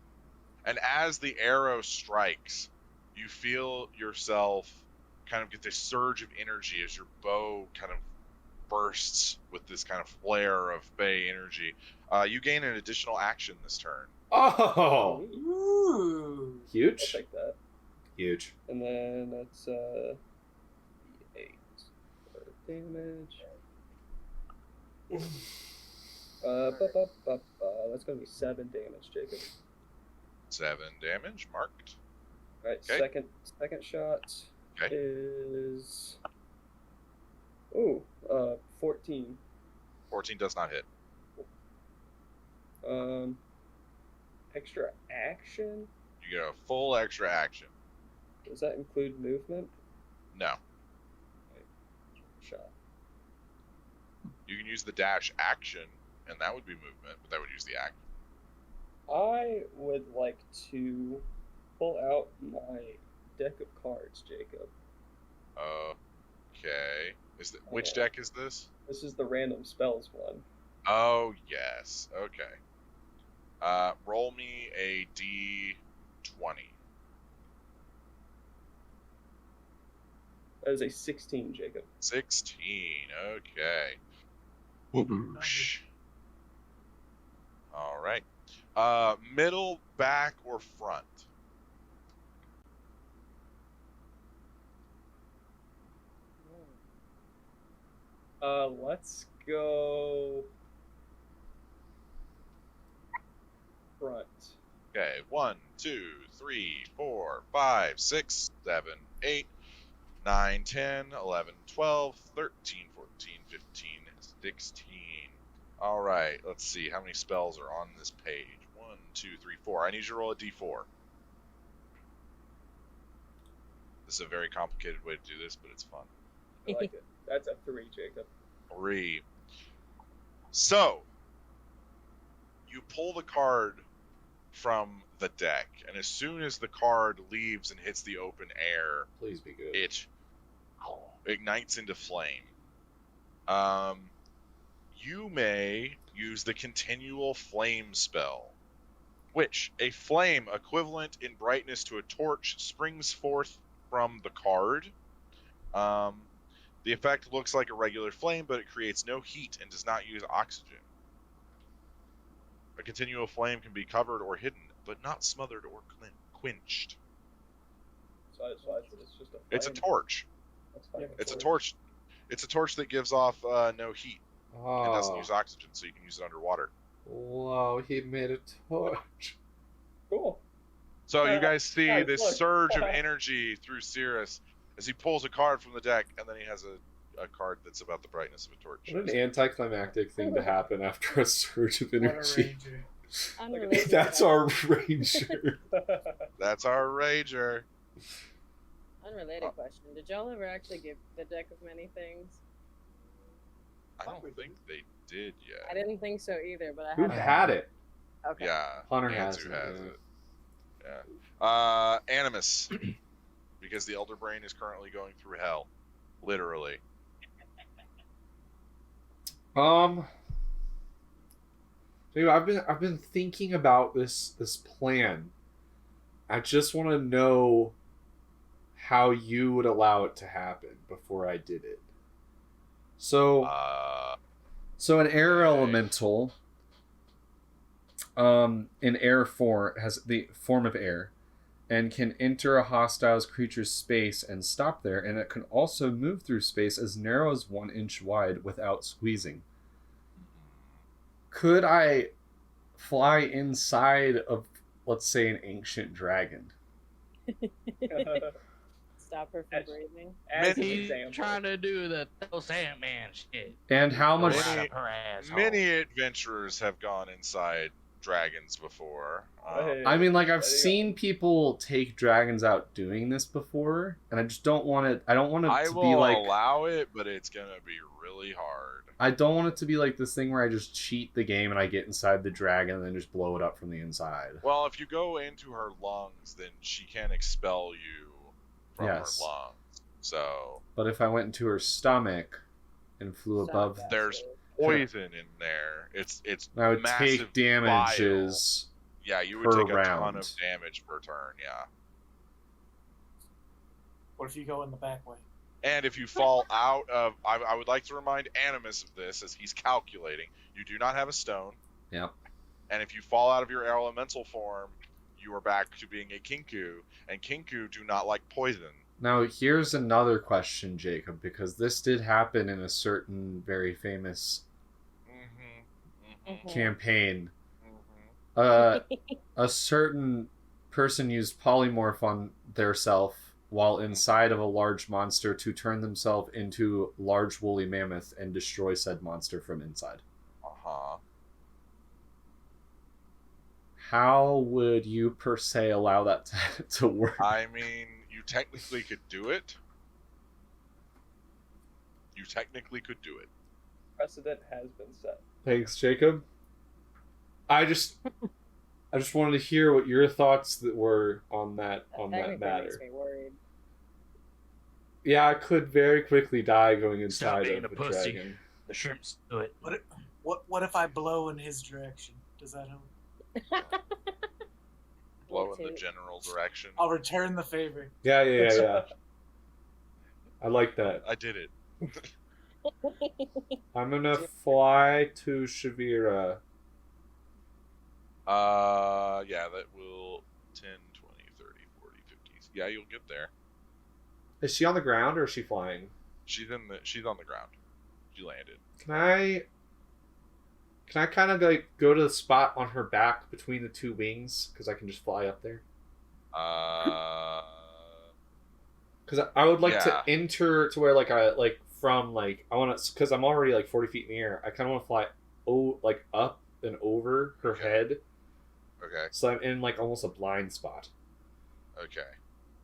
And as the arrow strikes, you feel yourself kind of get this surge of energy as your bow kind of bursts with this kind of flare of Fey energy. You gain an additional action this turn. Oh! Ooh. I'll Huge? take that. Huge. And then that's 8 for damage. That's gonna be 7 damage, Jacob. 7 damage, marked. Alright, Okay. second shot Okay. is 14. 14 does not hit. Extra action? You get a full extra action. Does that include movement? No. Shot. You can use the dash action and that would be movement, but that would use the act. I would like to pull out my deck of cards, Jacob. Okay. Which deck is this? This is the random spells one. Oh, yes. Okay. Roll me a D20. That is a 16, Jacob. 16. Okay. Whoosh. All right. Middle, back, or front? Let's go front. Okay. 1, 2, 3, 4, 5, 6, 7, 8, 9, 10, 11, 12, 13, 14, 15, 16. All right. Let's see how many spells are on this page. 1, 2, 3, 4. I need you to roll a D4. This is a very complicated way to do this, but it's fun. I like it. That's a 3, Jacob. 3. So, you pull the card from the deck, and as soon as the card leaves and hits the open air, Please be good. it ignites into flame. You may use the continual flame spell, which a flame equivalent in brightness to a torch springs forth from the card. The effect looks like a regular flame, but it creates no heat and does not use oxygen. A continual flame can be covered or hidden, but not smothered or quenched. So it's just a flame. It's a torch. That's fine. It's a torch. It's a torch that gives off no heat and doesn't Oh, use oxygen, so you can use it underwater. whoa, he made a torch. Cool. So you guys see guys, this look. surge of energy through Cirrus as he pulls a card from the deck, and then he has a card that's about the brightness of a torch. What an anticlimactic thing to happen after a surge of What a energy. ranger. Unrelated. That's our ranger. That's our rager. Unrelated question. Did y'all ever actually give the deck of many things? I don't think they did I yet. didn't think so either, but I Who had had it? Okay. Yeah, Hunter has Anzu it, has yeah. it. Yeah. Animus, because the Elder Brain is currently going through hell, literally. Dude, I've been thinking about this plan. I just want to know how you would allow it to happen before I did it. So an air elemental, in air form, has the form of air, and can enter a hostile creature's space and stop there, and it can also move through space as narrow as 1 inch wide without squeezing. Could I fly inside of, let's say, an ancient dragon? Stop her from As- breathing. As an He's example. trying to do the Sandman shit. And how much? Many- Right up her asshole. Many adventurers have gone inside dragons before. Hey, I mean, like, I've there you go. seen people take dragons out doing this before, and I just don't want it. I don't want it I to will be like. allow it, but it's gonna be really hard. I don't want it to be like this thing where I just cheat the game and I get inside the dragon and then just blow it up from the inside. Well, if you go into her lungs, then she can expel you from Yes. her lungs. So But if I went into her stomach and flew Stop above, that there's shit. poison in there. It's I would massive take damages. Yeah, you would per take a ton round. of damage per turn. Yeah, What if you go in the back way? and if you fall out of, I would like to remind Animus of this as he's calculating. You do not have a stone. Yep. And if you fall out of your elemental form, you are back to being a Kinku, and Kinku do not like poison. Now, here's another question, Jacob, because this did happen in a certain very famous Mm-hmm. campaign. Mm-hmm. A certain person used polymorph on their self while inside of a large monster to turn themselves into large woolly mammoth and destroy said monster from inside. Uh-huh. How would you per se allow that to work? I mean, you technically could do it. You technically could do it. Precedent has been set. Thanks, Jacob. I just wanted to hear what your thoughts that were on that Technically matter. makes me worried. Yeah, I could very quickly die going Stop inside being of a a pussy. dragon. The shrimps do it. What if I blow in his direction? Does that help? Blow in the general direction. I'll return the favor. Yeah. I like that. I did it. I'm gonna fly to Shivera. Yeah, that will 10, 20, 30, 40, 50. Yeah, you'll get there. Is she on the ground or is she flying? She's on the ground. She landed. Can I kind of like go to the spot on her back between the two wings because I can just fly up there? Because I would like to enter to where I want to, because I'm already like 40 feet in the air. I kind of want to fly up and over her head. Okay. So I'm in like almost a blind spot. Okay.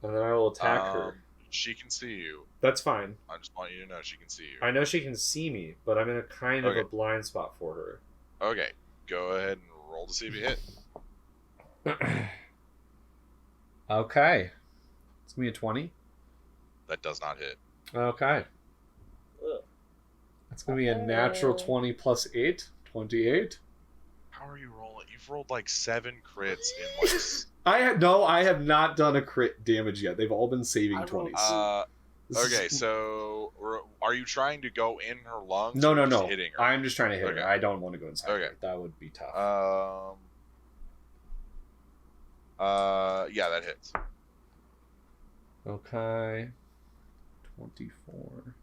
And then I will attack her. She can see you. That's fine. I just want you to know she can see you. I know she can see me, but I'm in a kind of a blind spot for her. Okay. Go ahead and roll to see if you hit. Okay. It's going to be a 20. That does not hit. Okay. That's going to be a natural 20 plus 8. 28. How are you rolling? You've rolled like 7 crits in like... I have not done a crit damage yet. They've all been saving 20s. Okay, so are you trying to go in her lungs? No. Hitting her? I'm just trying to hit her. I don't want to go inside her. That would be tough. Yeah, that hits. Okay. 24.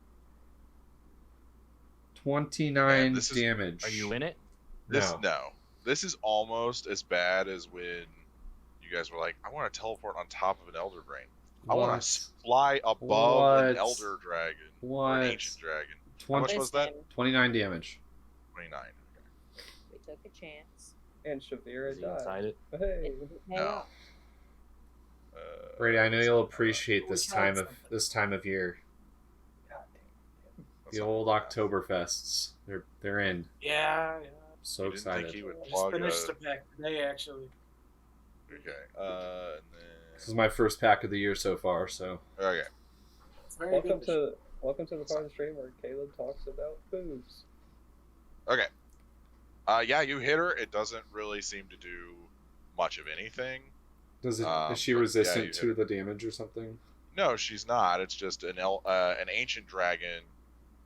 29 damage. Are you in it? No. This is almost as bad as when you guys were like, I want to teleport on top of an elder brain. I want to fly above an elder dragon. Or an ancient dragon. How much was that? 29 damage. 29. We took a chance. And Shivera died. Inside it? Hey. No. Brady, I know you'll appreciate this time of year. The old Oktoberfests. They're in. Yeah. So excited. Think he would Just finished the pack today, actually. Okay. And then... This is my first pack of the year so far, so. Okay. Welcome to the part of the stream where Caleb talks about boobs. Okay. Yeah, you hit her. It doesn't really seem to do much of anything. Is she resistant to the damage or something? No, she's not. It's just an ancient dragon.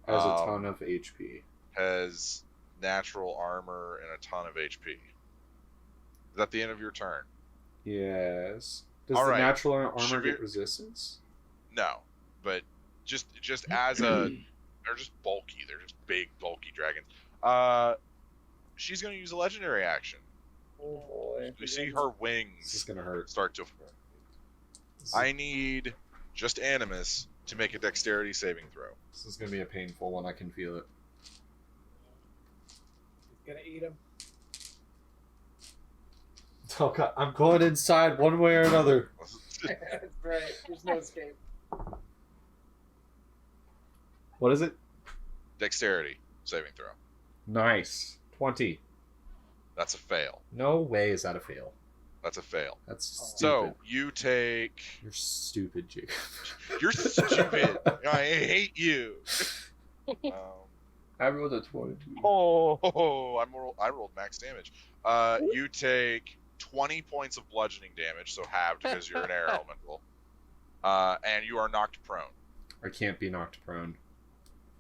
Has a ton of HP. Has natural armor and a ton of HP. Is that the end of your turn? Yes. Does the natural armor get resistance? No, but just as they're just bulky. They're just big, bulky dragons. She's going to use a legendary action. Oh boy! You see her wings. This is going to hurt. Start to. I need just Animus to make a dexterity saving throw. This is going to be a painful one. I can feel it. He's gonna eat him. Oh God, I'm going inside one way or another. That's right. There's no escape. What is it? Dexterity saving throw. Nice. 20. That's a fail. No way is that a fail. That's a fail. That's stupid. So you take. You're stupid, Jacob. You're stupid. I hate you. I rolled a 22. I rolled max damage. You take 20 points of bludgeoning damage, so halved because you're an air elemental. And you are knocked prone. I can't be knocked prone.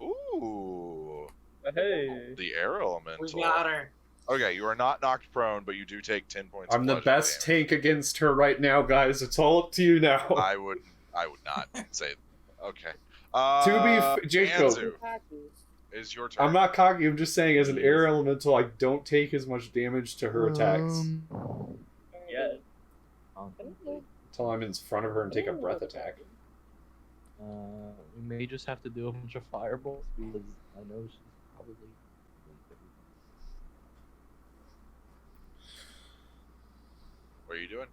Ooh. Hey. The air elemental. We got her. Okay, you are not knocked prone, but you do take 10 points. I'm the best tank against her right now, guys. It's all up to you now. I would not say. Okay. To be Jacob, Anzu, is your turn. I'm not cocky. I'm just saying, as an air elemental, I don't take as much damage to her attacks. Yeah. Until I'm in front of her and take a breath attack. We may just have to do a bunch of fireballs because I know she's probably. What are you doing?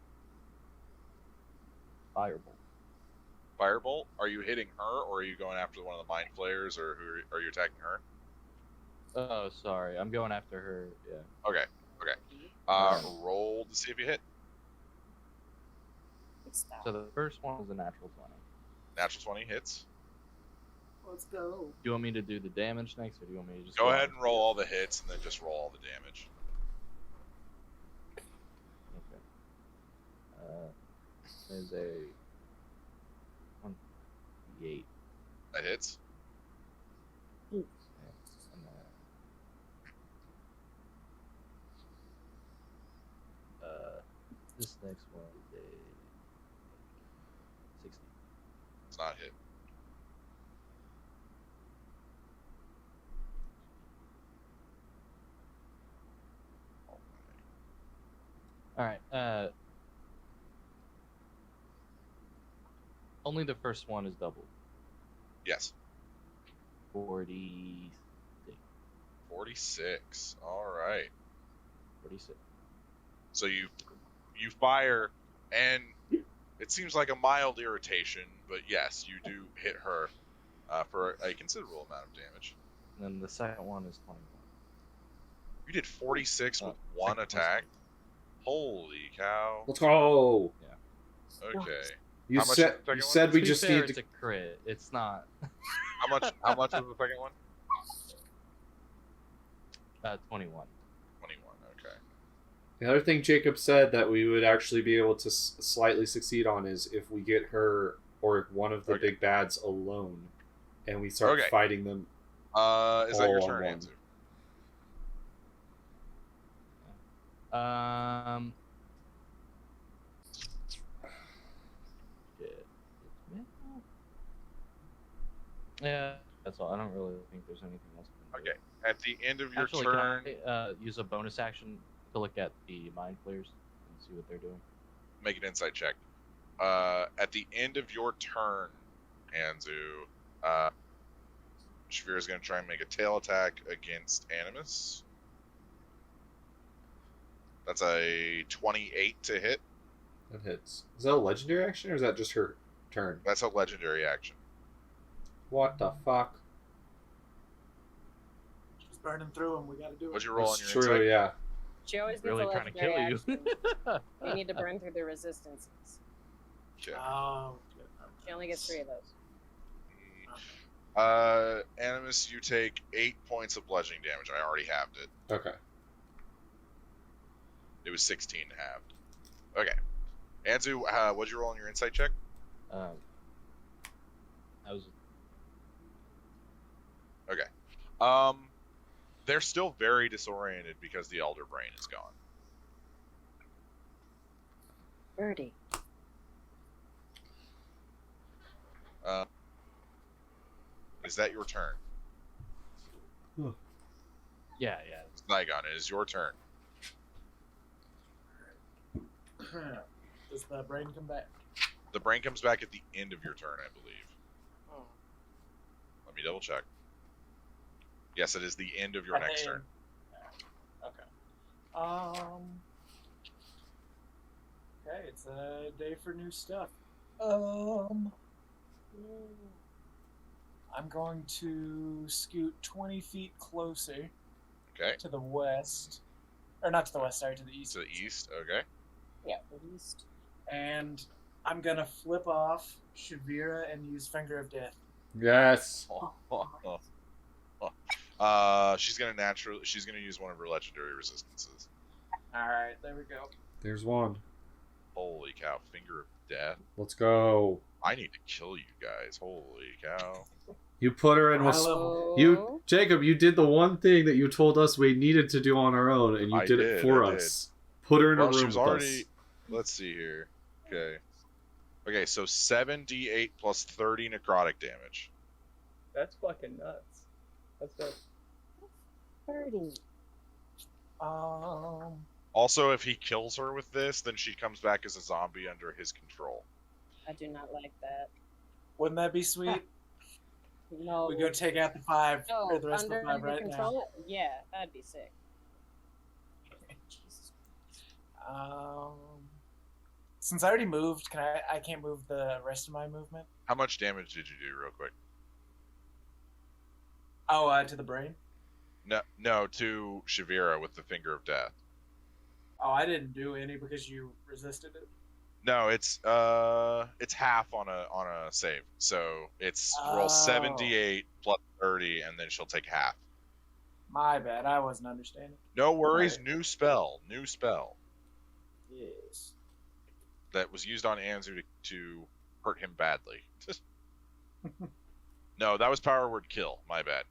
Firebolt. Firebolt? Are you hitting her, or are you going after one of the mind flayers, or who are you attacking her? Oh, sorry. I'm going after her. Yeah. Okay. Alright. Roll to see if you hit. Stop. So the first one is a natural 20. Natural 20 hits. Let's go. Do you want me to do the damage next, or do you want me to just Go ahead out and with roll it? all the hits, and then just roll all the damage. Okay. There's a 1d8. That hits. And this next one is a 60. It's not hit. All right. Only the first one is double. Yes. 46. 46. All right. 46. So you fire, and it seems like a mild irritation, but yes, you do hit her for a considerable amount of damage. And then the second one is 21. You did 46 with Oh, one second attack. Holy cow. Let's go. Okay. You How much said is the second you one? said To we be just fair, need it's to. a crit. It's not. How much was the second one? 21. 21. Okay. The other thing Jacob said that we would actually be able to slightly succeed on is if we get her or one of the Okay. big bads alone, and we start Okay. fighting them. Is that your All on turn, one. Anzu? Shit. Yeah, that's all. I don't really think there's anything else. we can do. Okay. At the end of your Actually, turn, can I use a bonus action to look at the mind flayers and see what they're doing? make an insight check. At the end of your turn, Anzu, Shivera is going to try and make a tail attack against Animus. That's a 28 to hit. That hits. Is that a legendary action or is that just her turn? That's a legendary action. What the fuck? She's burning through them. We got to do it. What'd you roll on That's your true, insight? yeah. She always needs Really a trying to legendary kill you. action. We need to burn through the resistances. Okay. Oh, good. She only gets 3 of those. Animus, you take 8 points of bludgeoning damage. I already halved it. Okay. It was 16 halved. Okay. Anzu, what'd you roll on your insight check? I was. They're still very disoriented because the Elder Brain is gone. Birdie. Is that your turn? Yeah. Flagon, it is your turn. Does the brain come back? The brain comes back at the end of your turn, I believe. Oh. Let me double check. Yes, it is the end of your next turn. Okay. Okay, it's a day for new stuff. I'm going to scoot 20 feet closer Okay. to the west. Or not to the west, sorry, to the east. To the east, okay. Yeah, the least. And I'm going to flip off Shivera and use Finger of Death. Yes. She's gonna use one of her legendary resistances. Alright, there we go. There's one. Holy cow, Finger of Death. Let's go. I need to kill you guys. Holy cow. You put her in High with level. you, Jacob. You did the one thing that you told us we needed to do on our own, and you I did it did, for I us. Put her in Well, a she room was with already. us. Let's see here. Okay. Okay, so 7d8 plus 30 necrotic damage. That's fucking nuts. That's nuts. Birdie. Also, if he kills her with this, then she comes back as a zombie under his control. I do not like that. Wouldn't that be sweet? No. We go take out the 5 No, or the rest of under the 5 the right control? Yeah, that'd be sick. Jesus. now. Since I already moved, I can't move the rest of my movement? How much damage did you do, real quick? Oh, to the brain? No, to Shivera with the Finger of Death. Oh, I didn't do any because you resisted it. No, it's half on a save. So it's roll Oh. 78 plus 30, and then she'll take half. My bad. I wasn't understanding. No worries. Alright. New spell. Yes. That was used on Anzu to hurt him badly. No, that was power word kill. My bad.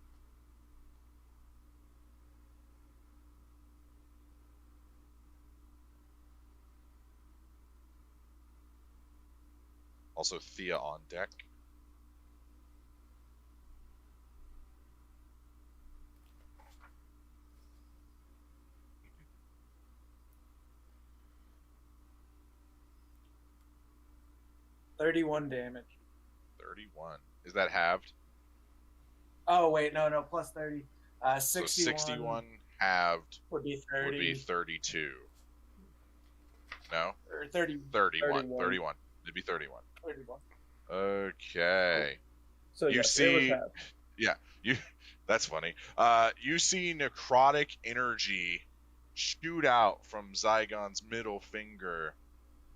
Also, Thea on deck. $31 damage. 31. Is that halved? Oh wait, no, plus 30. 61. So 61 halved would be 30. would be 32. No? Or 30. 31. 31. It'd be 31. 31. Okay. So You yeah, see- it was half. That's funny. You see necrotic energy shoot out from Zygon's middle finger,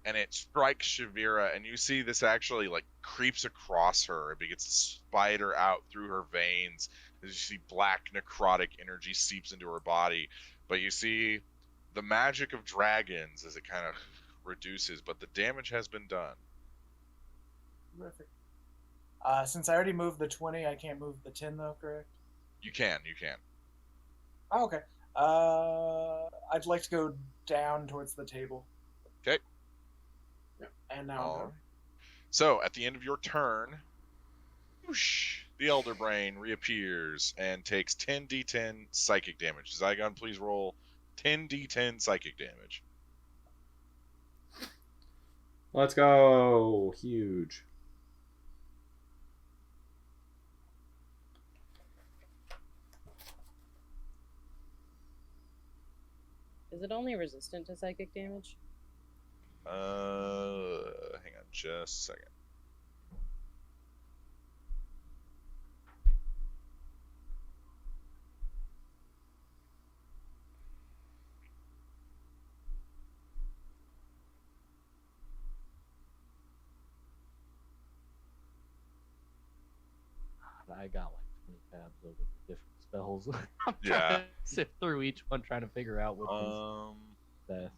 and it strikes Shivera, and you see this actually like creeps across her. It begins to spider out through her veins as you see black necrotic energy seeps into her body. But you see the magic of dragons as it kind of reduces, but the damage has been done. Terrific. Since I already moved the 20, I can't move the 10 though, correct? You can. Oh, okay. I'd like to go down towards the table. Okay. Yep. And now I'm All going. right. So, at the end of your turn, whoosh, the Elder Brain reappears and takes 10d10 psychic damage. Zygon, please roll 10d10 psychic damage. Let's go. Huge. Is it only resistant to psychic damage? Hang on just a second. I got like 20 tabs over the different spells. I'm Yeah. trying to sift through each one, trying to figure out which one's best.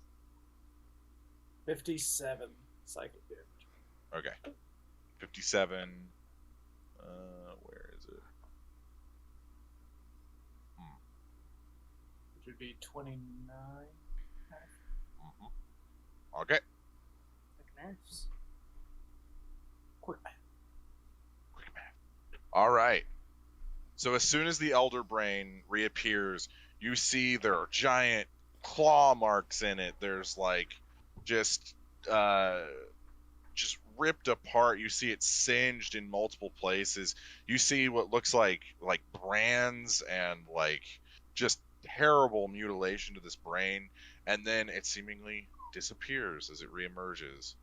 57 psychic damage. Okay. 57. Where is it? Which would be 29. Okay. Quick maths. Quick math. Quick math. All right. So as soon as the Elder Brain reappears, you see there are giant claw marks in it. There's like just ripped apart. You see it singed in multiple places. You see what looks like brands and like just terrible mutilation to this brain, and then it seemingly disappears as it reemerges.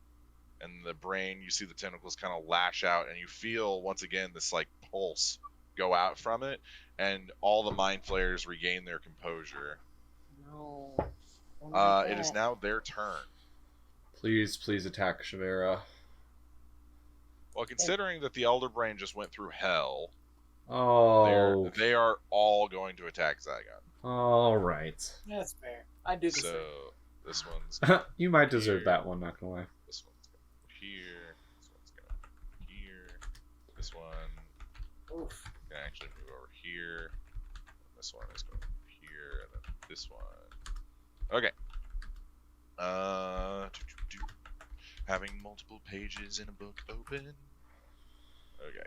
And the brain, you see the tentacles kind of lash out, and you feel once again this like pulse go out from it, and all the mind flayers regain their composure. No. Don't like It is that. now their turn. Please attack Shivera. Well, considering that the Elder Brain just went through hell, Oh. they are all going to attack Zygon. All right. Yeah, that's fair. I do the So same. this one's You might deserve Here. that one, not gonna lie. this one's going here. This one's going here. This one Oof. can actually move over here. This one is going here, and then this one. Okay. Having multiple pages in a book open. Okay.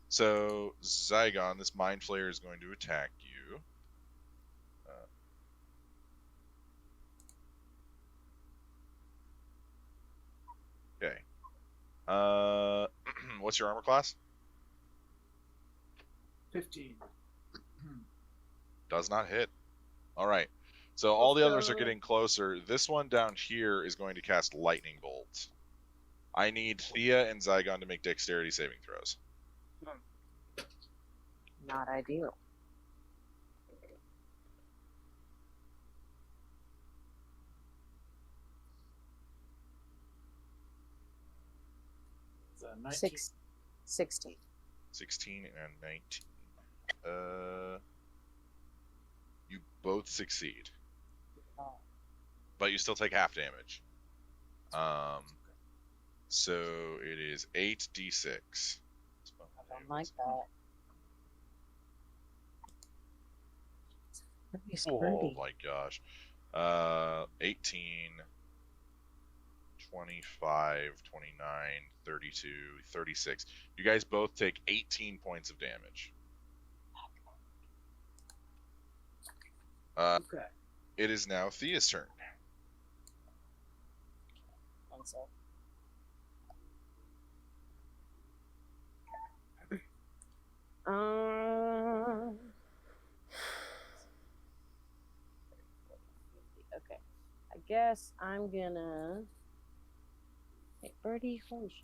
So Zygon, this Mind Flayer is going to attack you. Okay. What's your armor class? 15. Does not hit. All right. So all the others are getting closer. This one down here is going to cast Lightning Bolt. I need Thea and Zygon to make dexterity saving throws. Not ideal. So 19. 16. 16 and 19. You both succeed, Oh. but you still take half damage. So it is 8d6. I don't like that. Oh my gosh. 18, 25, 29, 32, 36. You guys both take 18 points of damage. Okay. It is now Thea's turn. One sec. Okay. I guess I'm gonna. Hey, Birdie, holy shit.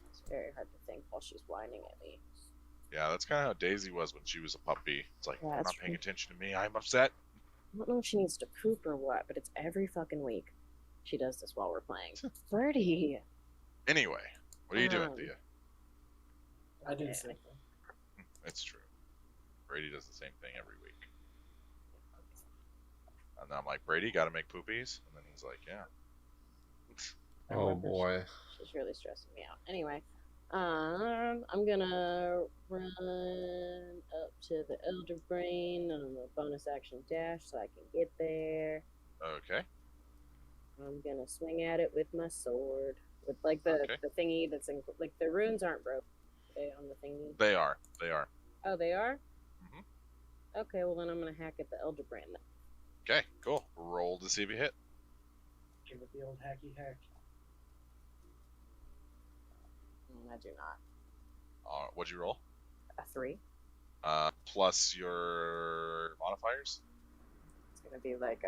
It's very hard to think while she's whining at me. Yeah, that's kind of how Daisy was when she was a puppy. It's like, Yeah, you're that's not paying true. attention to me. I'm upset. I don't know if she needs to poop or what, but it's every fucking week. She does this while we're playing. Birdie! Anyway, what are you doing, Um, Thea? I do the Okay. same thing. It's true. Brady does the same thing every week. And I'm like, Brady, got to make poopies? And then he's like, yeah. I Oh wonder if boy. She's really stressing me out. Anyway, I'm gonna run up to the Elder Brain on a bonus action dash so I can get there. Okay. I'm gonna swing at it with my sword, with like the Okay. the thingy that's in, like the runes aren't broken okay, on the thingy. They are. They are. Oh, they are. Mhm. Okay, well then I'm gonna hack at the Elder Brain. Then. Okay, cool. Roll to see if you hit. Give it the old hacky hack. I do not. What'd you roll? A 3. Plus your modifiers? It's gonna be like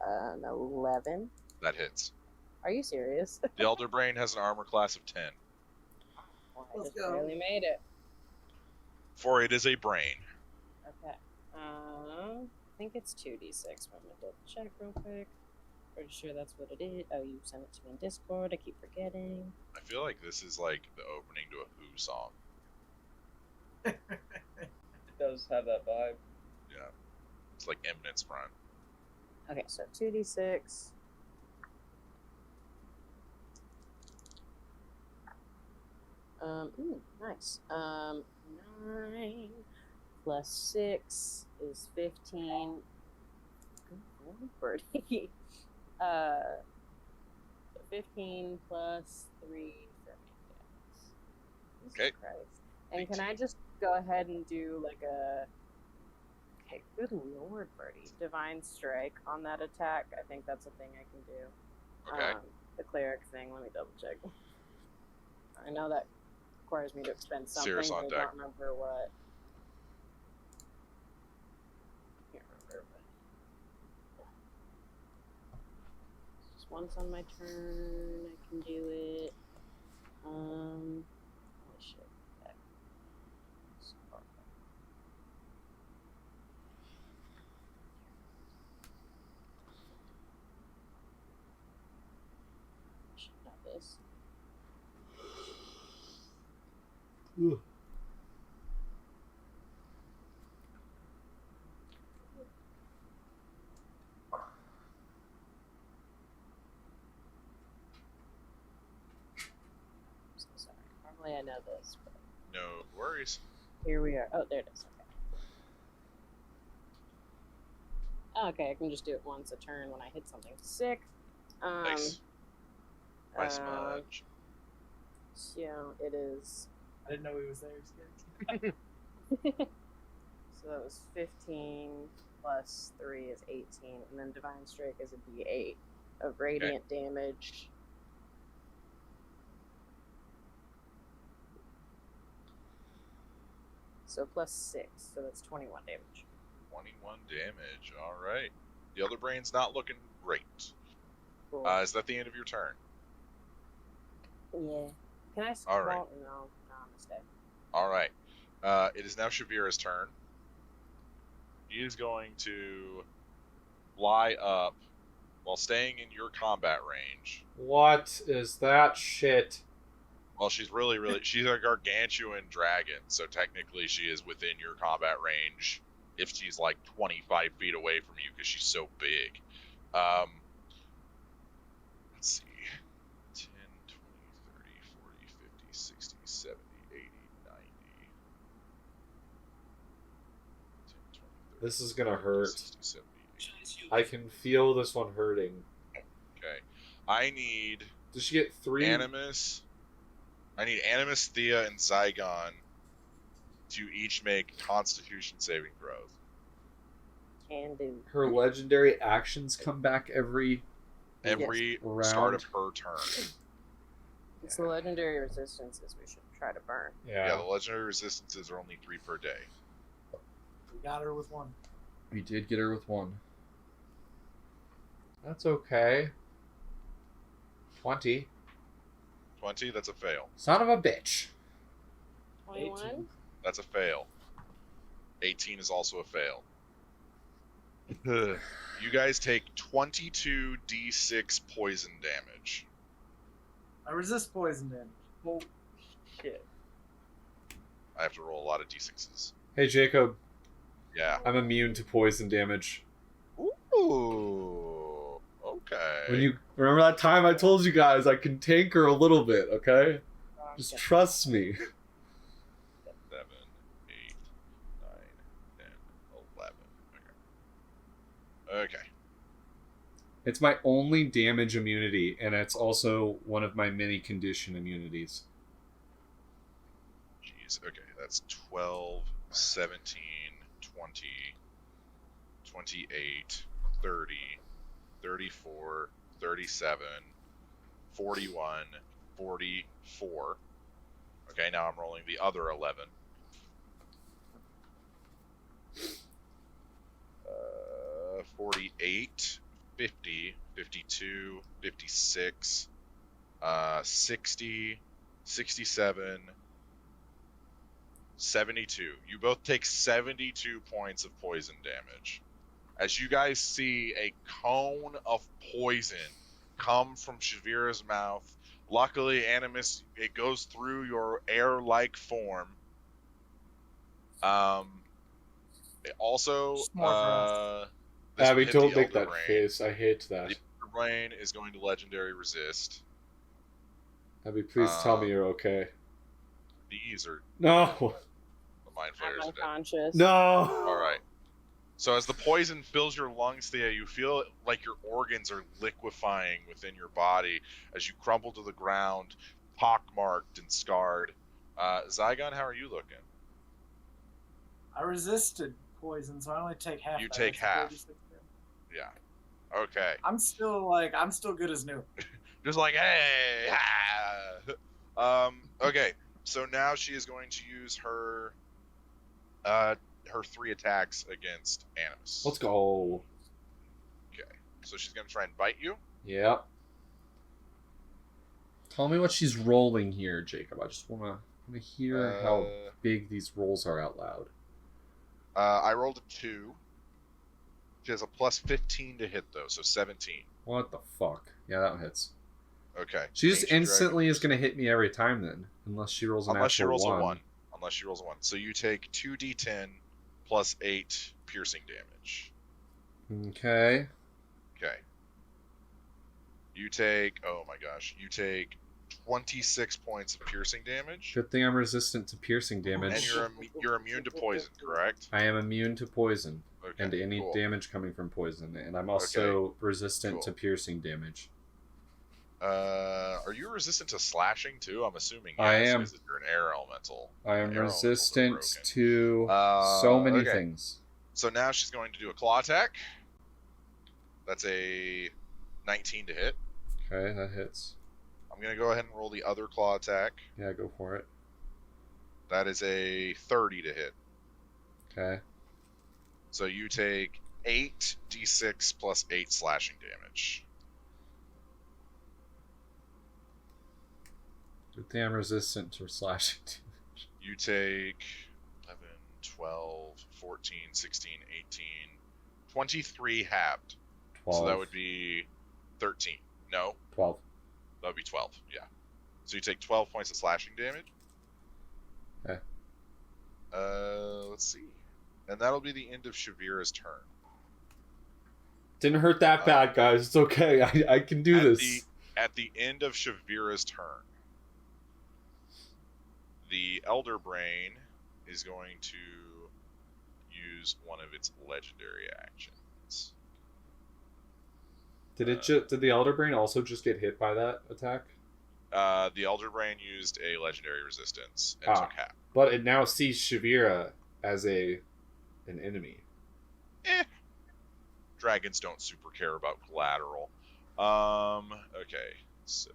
an 11. That hits. Are you serious? The Elder Brain has an armor class of 10. Well, I Let's just go. barely made it. For it is a brain. Okay. I think it's 2d6. I'm gonna double check real quick. Pretty sure that's what it is. Oh, you sent it to me in Discord. I keep forgetting. I feel like this is like the opening to a Who song. It does have that vibe. Yeah. It's like Eminence Front. Okay, so 2d6. Nice. 9 plus 6 is 15. Good lord, Birdie. 15 plus 3 for me. Okay. Christ. And can 18. I just go ahead and do like a. Okay, good lord, Birdie. Divine Strike on that attack. I think that's a thing I can do. Okay. The cleric thing. Let me double check. I know that requires me to expend something, Cirrus but on I deck. don't remember what. Can't remember, but just once on my turn, I can do it. Holy shit. That- Should know this. I'm so sorry. Normally I know this, but No worries. here we are. Oh, there it is. Okay. Oh, okay, I can just do it once a turn when I hit something sick. Nice. By um, smudge. So it is. I didn't know he was there. Scared. So that was 15 plus 3 is 18, and then Divine Strike is a d8 of radiant damage. So plus 6, so that's 21 damage. 21 damage. All right. The Elder Brain's not looking great. Cool. Is that the end of your turn? Yeah. Can I? All right. Well, no, I'm gonna stay. All right. It is now Shivera's turn. He is going to fly up while staying in your combat range. What is that shit? Well, she's she's a gargantuan dragon, so technically she is within your combat range if she's like 25 feet away from you because she's so big. Let's see. 10, 20, 30, 40, 50, 60, 70, 80, 90. 10, 20, 30, This is gonna 40, hurt. 60, 70, 80. I can feel this one hurting. Okay. I need Does she get 3? Animus. I need Animus, Thea, and Zygon to each make Constitution saving throws. Can do. Her legendary actions come back every Every Yes. start Round. of her turn. It's the legendary resistances we should try to burn. Yeah, the legendary resistances are only 3 per day. We got her with one. We did get her with 1. That's okay. 20. 20, that's a fail. Son of a bitch. 21. 18. That's a fail. 18 is also a fail. You guys take 22 d6 poison damage. I resist poison damage. Oh, shit. I have to roll a lot of d6s. Hey Jacob, Yeah. I'm immune to poison damage. Ooh. Okay. When you remember that time I told you guys I can tank her a little bit, okay? Just trust me. 7, 8, 9, 10, 11. Okay. Okay. It's my only damage immunity, and it's also one of my many condition immunities. Jeez. Okay, that's 12, 17, 20, 28, 30, 34, 37, 41, 44. Okay, now I'm rolling the other 11. 48, 50, 52, 56, 60, 67, 72. You both take 72 points of poison damage. As you guys see a cone of poison come from Shivera's mouth. Luckily, Animus, it goes through your air-like form. It also, Just more for this Abby, hit don't the make Elder that Brain. face. I hate that. The Elder Brain is going to legendary resist. Abby, please tell me you're okay. These are No! the Mind I'm Flayers. are dead. unconscious. No! Alright. So as the poison fills your lungs, Thea, you feel like your organs are liquefying within your body as you crumble to the ground, pockmarked and scarred. Zygon, how are you looking? I resisted poison, so I only take half. You that. take That's half. 46 damage. Yeah. Okay. I'm still good as new. Just like, hey! Ah. Okay. So now she is going to use her 3 attacks against Animus. Let's go. Okay. So she's going to try and bite you. Yep. Tell me what she's rolling here, Jacob. I just want to hear how big these rolls are out loud. I rolled a 2. She has a plus 15 to hit, though, so 17. What the fuck? Yeah, that hits. Okay. She just Ancient instantly Dragon. is going to hit me every time then. Unless she rolls an Unless she actual rolls 1. a 1. Unless she rolls a 1. So you take 2d10 plus 8 piercing damage. Okay. Okay. You take, oh my gosh, you take 26 points of piercing damage. Good thing I'm resistant to piercing And damage. you're immune to poison, correct? I am immune to poison Okay. and any cool. damage coming from poison. And I'm also resistant Cool. to piercing damage. Are you resistant to slashing too? I'm assuming yes, I am. because you're an air elemental. I am Air elementals are resistant broken. to so many okay. things. So now she's going to do a claw attack. That's a 19 to hit. Okay, that hits. I'm going to go ahead and roll the other claw attack. Yeah, go for it. That is a 30 to hit. Okay. So you take 8d6 plus 8 slashing damage. Good thing I'm resistant to slashing. You take 11, 12, 14, 16, 18, 23 halved. 12. So that would be 13. No, 12. that would be 12. Yeah. So you take 12 points of slashing damage. Okay. Let's see. And that'll be the end of Shivera's turn. Didn't hurt that bad, guys. It's okay. I can do this. At the end of Shivera's turn, the Elder Brain is going to use one of its legendary actions. Did the Elder Brain also just get hit by that attack? The Elder Brain used a legendary resistance and took half. But it now sees Shivera as an enemy. Dragons don't super care about collateral. Okay, so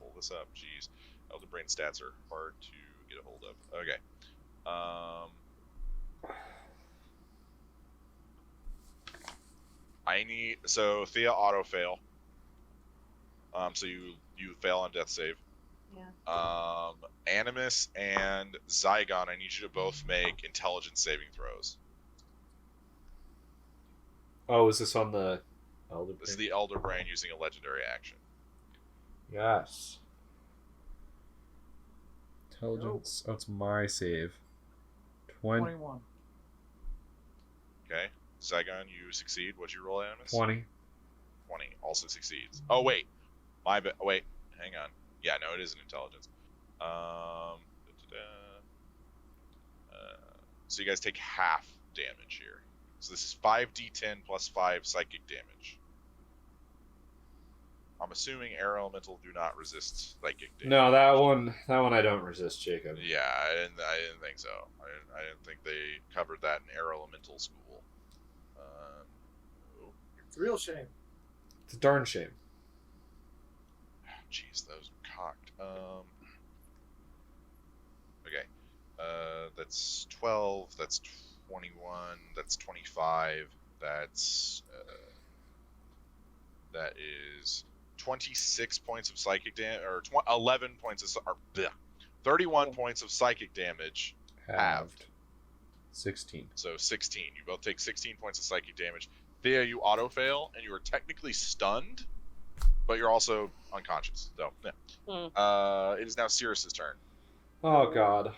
pull this up. Jeez, Elder Brain stats are hard to get a hold of. Okay. So Thea auto fail. So you fail on death save. Yeah. Animus and Zygon, I need you to both make intelligence saving throws. Oh, is this on the Elder Brain? This is the Elder Brain using a legendary action. Yes. Intelligence. Oh, it's my save. 21. Okay. Zygon, you succeed. What'd you roll, Animus? 20. 20 also succeeds. Oh, wait. Wait, hang on. Yeah, no, it is an intelligence. So you guys take half damage here. So this is 5d10 plus 5 psychic damage. I'm assuming air elemental do not resist psychic damage. No, that one I don't resist, Jacob. Yeah, I didn't think so. I didn't think they covered that in air elemental school. It's a real shame. It's a darn shame. Jeez, those are cocked. Okay. That's 12. That's 21. That's 25. That's that is 26 points of psychic damage, or 11 points of 31 points of psychic damage halved. 16. So 16. You both take 16 points of psychic damage. Thea, you auto fail, and you are technically stunned, but you're also unconscious. So, yeah. It is now Sirius's turn. Oh God.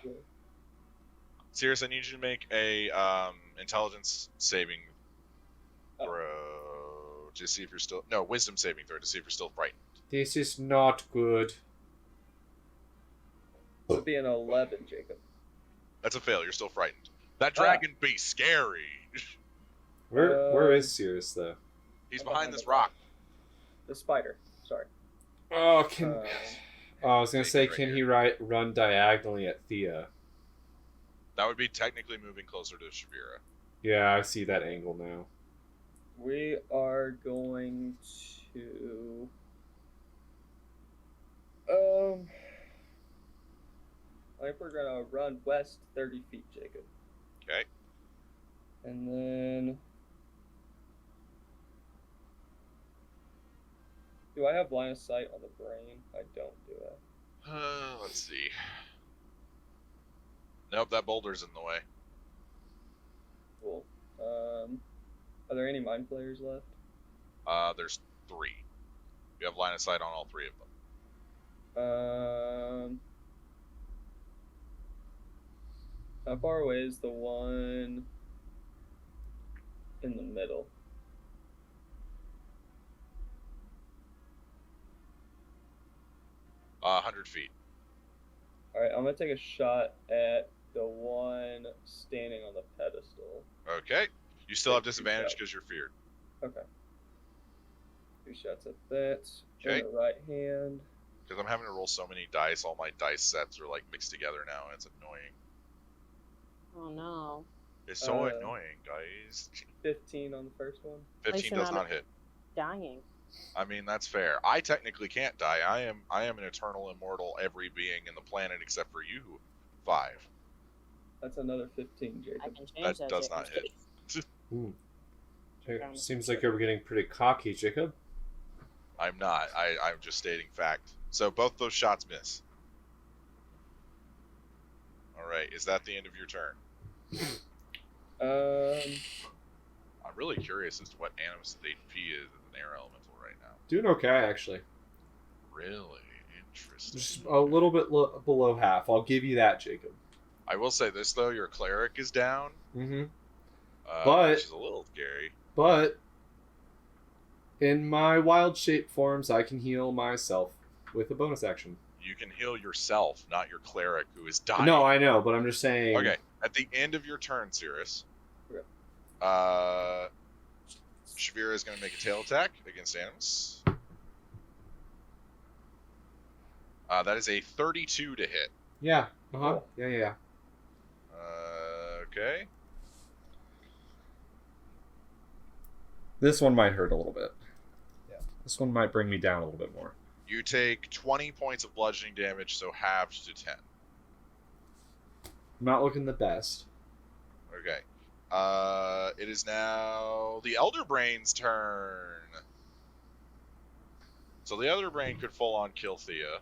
Sirius, I need you to make a intelligence saving throw to see if you're still wisdom saving throw to see if you're still frightened. This is not good. It would be an 11, Jacob. That's a fail. You're still frightened. That dragon be scary. Where is Sirius though? He's behind this rock. The spider. Sorry. Oh, I was gonna say, right can here. he run diagonally at Thea? That would be technically moving closer to Shivera. Yeah, I see that angle now. We are going to. I think we're gonna run west 30 feet, Jacob. Okay. And then. Do I have line of sight on the brain? I don't, do I? Let's see. Nope, that boulder's in the way. Cool. Are there any mind flayers left? There's 3. You have line of sight on all 3 of them. How far away is the one in the middle? Uh, 100 feet. Alright, I'm gonna take a shot at the one standing on the pedestal. Okay. You still have Take 2 disadvantage shots. because you're feared. Okay. 2 shots at that. Okay. On the right hand. Because I'm having to roll so many dice, all my dice sets are like mixed together now, and it's annoying. Oh no. It's so annoying, guys. 15 on the first one. 15 does not hit. Dying. I mean, that's fair. I technically can't die. I am an eternal, immortal, every being in the planet except for you 5. That's another 15, I Jacob. can change that. That does to- not hit. Ooh. Seems like you're getting pretty cocky, Jacob. I'm not. I'm just stating fact. So both those shots miss. All right. Is that the end of your turn? I'm really curious as to what Animus' HP is as an air elemental right now. Doing okay, actually. Really interesting. Just a little bit below half. I'll give you that, Jacob. I will say this though: your cleric is down. Mm-hmm. Which is a little scary. But in my wild shape forms, I can heal myself with a bonus action. You can heal yourself, not your cleric who is dying. No, I know, but I'm just saying. Okay, at the end of your turn, Cirrus, Okay. Shivera is going to make a tail attack against Animus. That is a 32 to hit. Yeah. Cool. Yeah. Okay. This one might hurt a little bit. Yeah. This one might bring me down a little bit more. You take 20 points of bludgeoning damage, so halved to 10. Not looking the best. Okay. It is now the Elder Brain's turn. So the Elder Brain could full on kill Thea.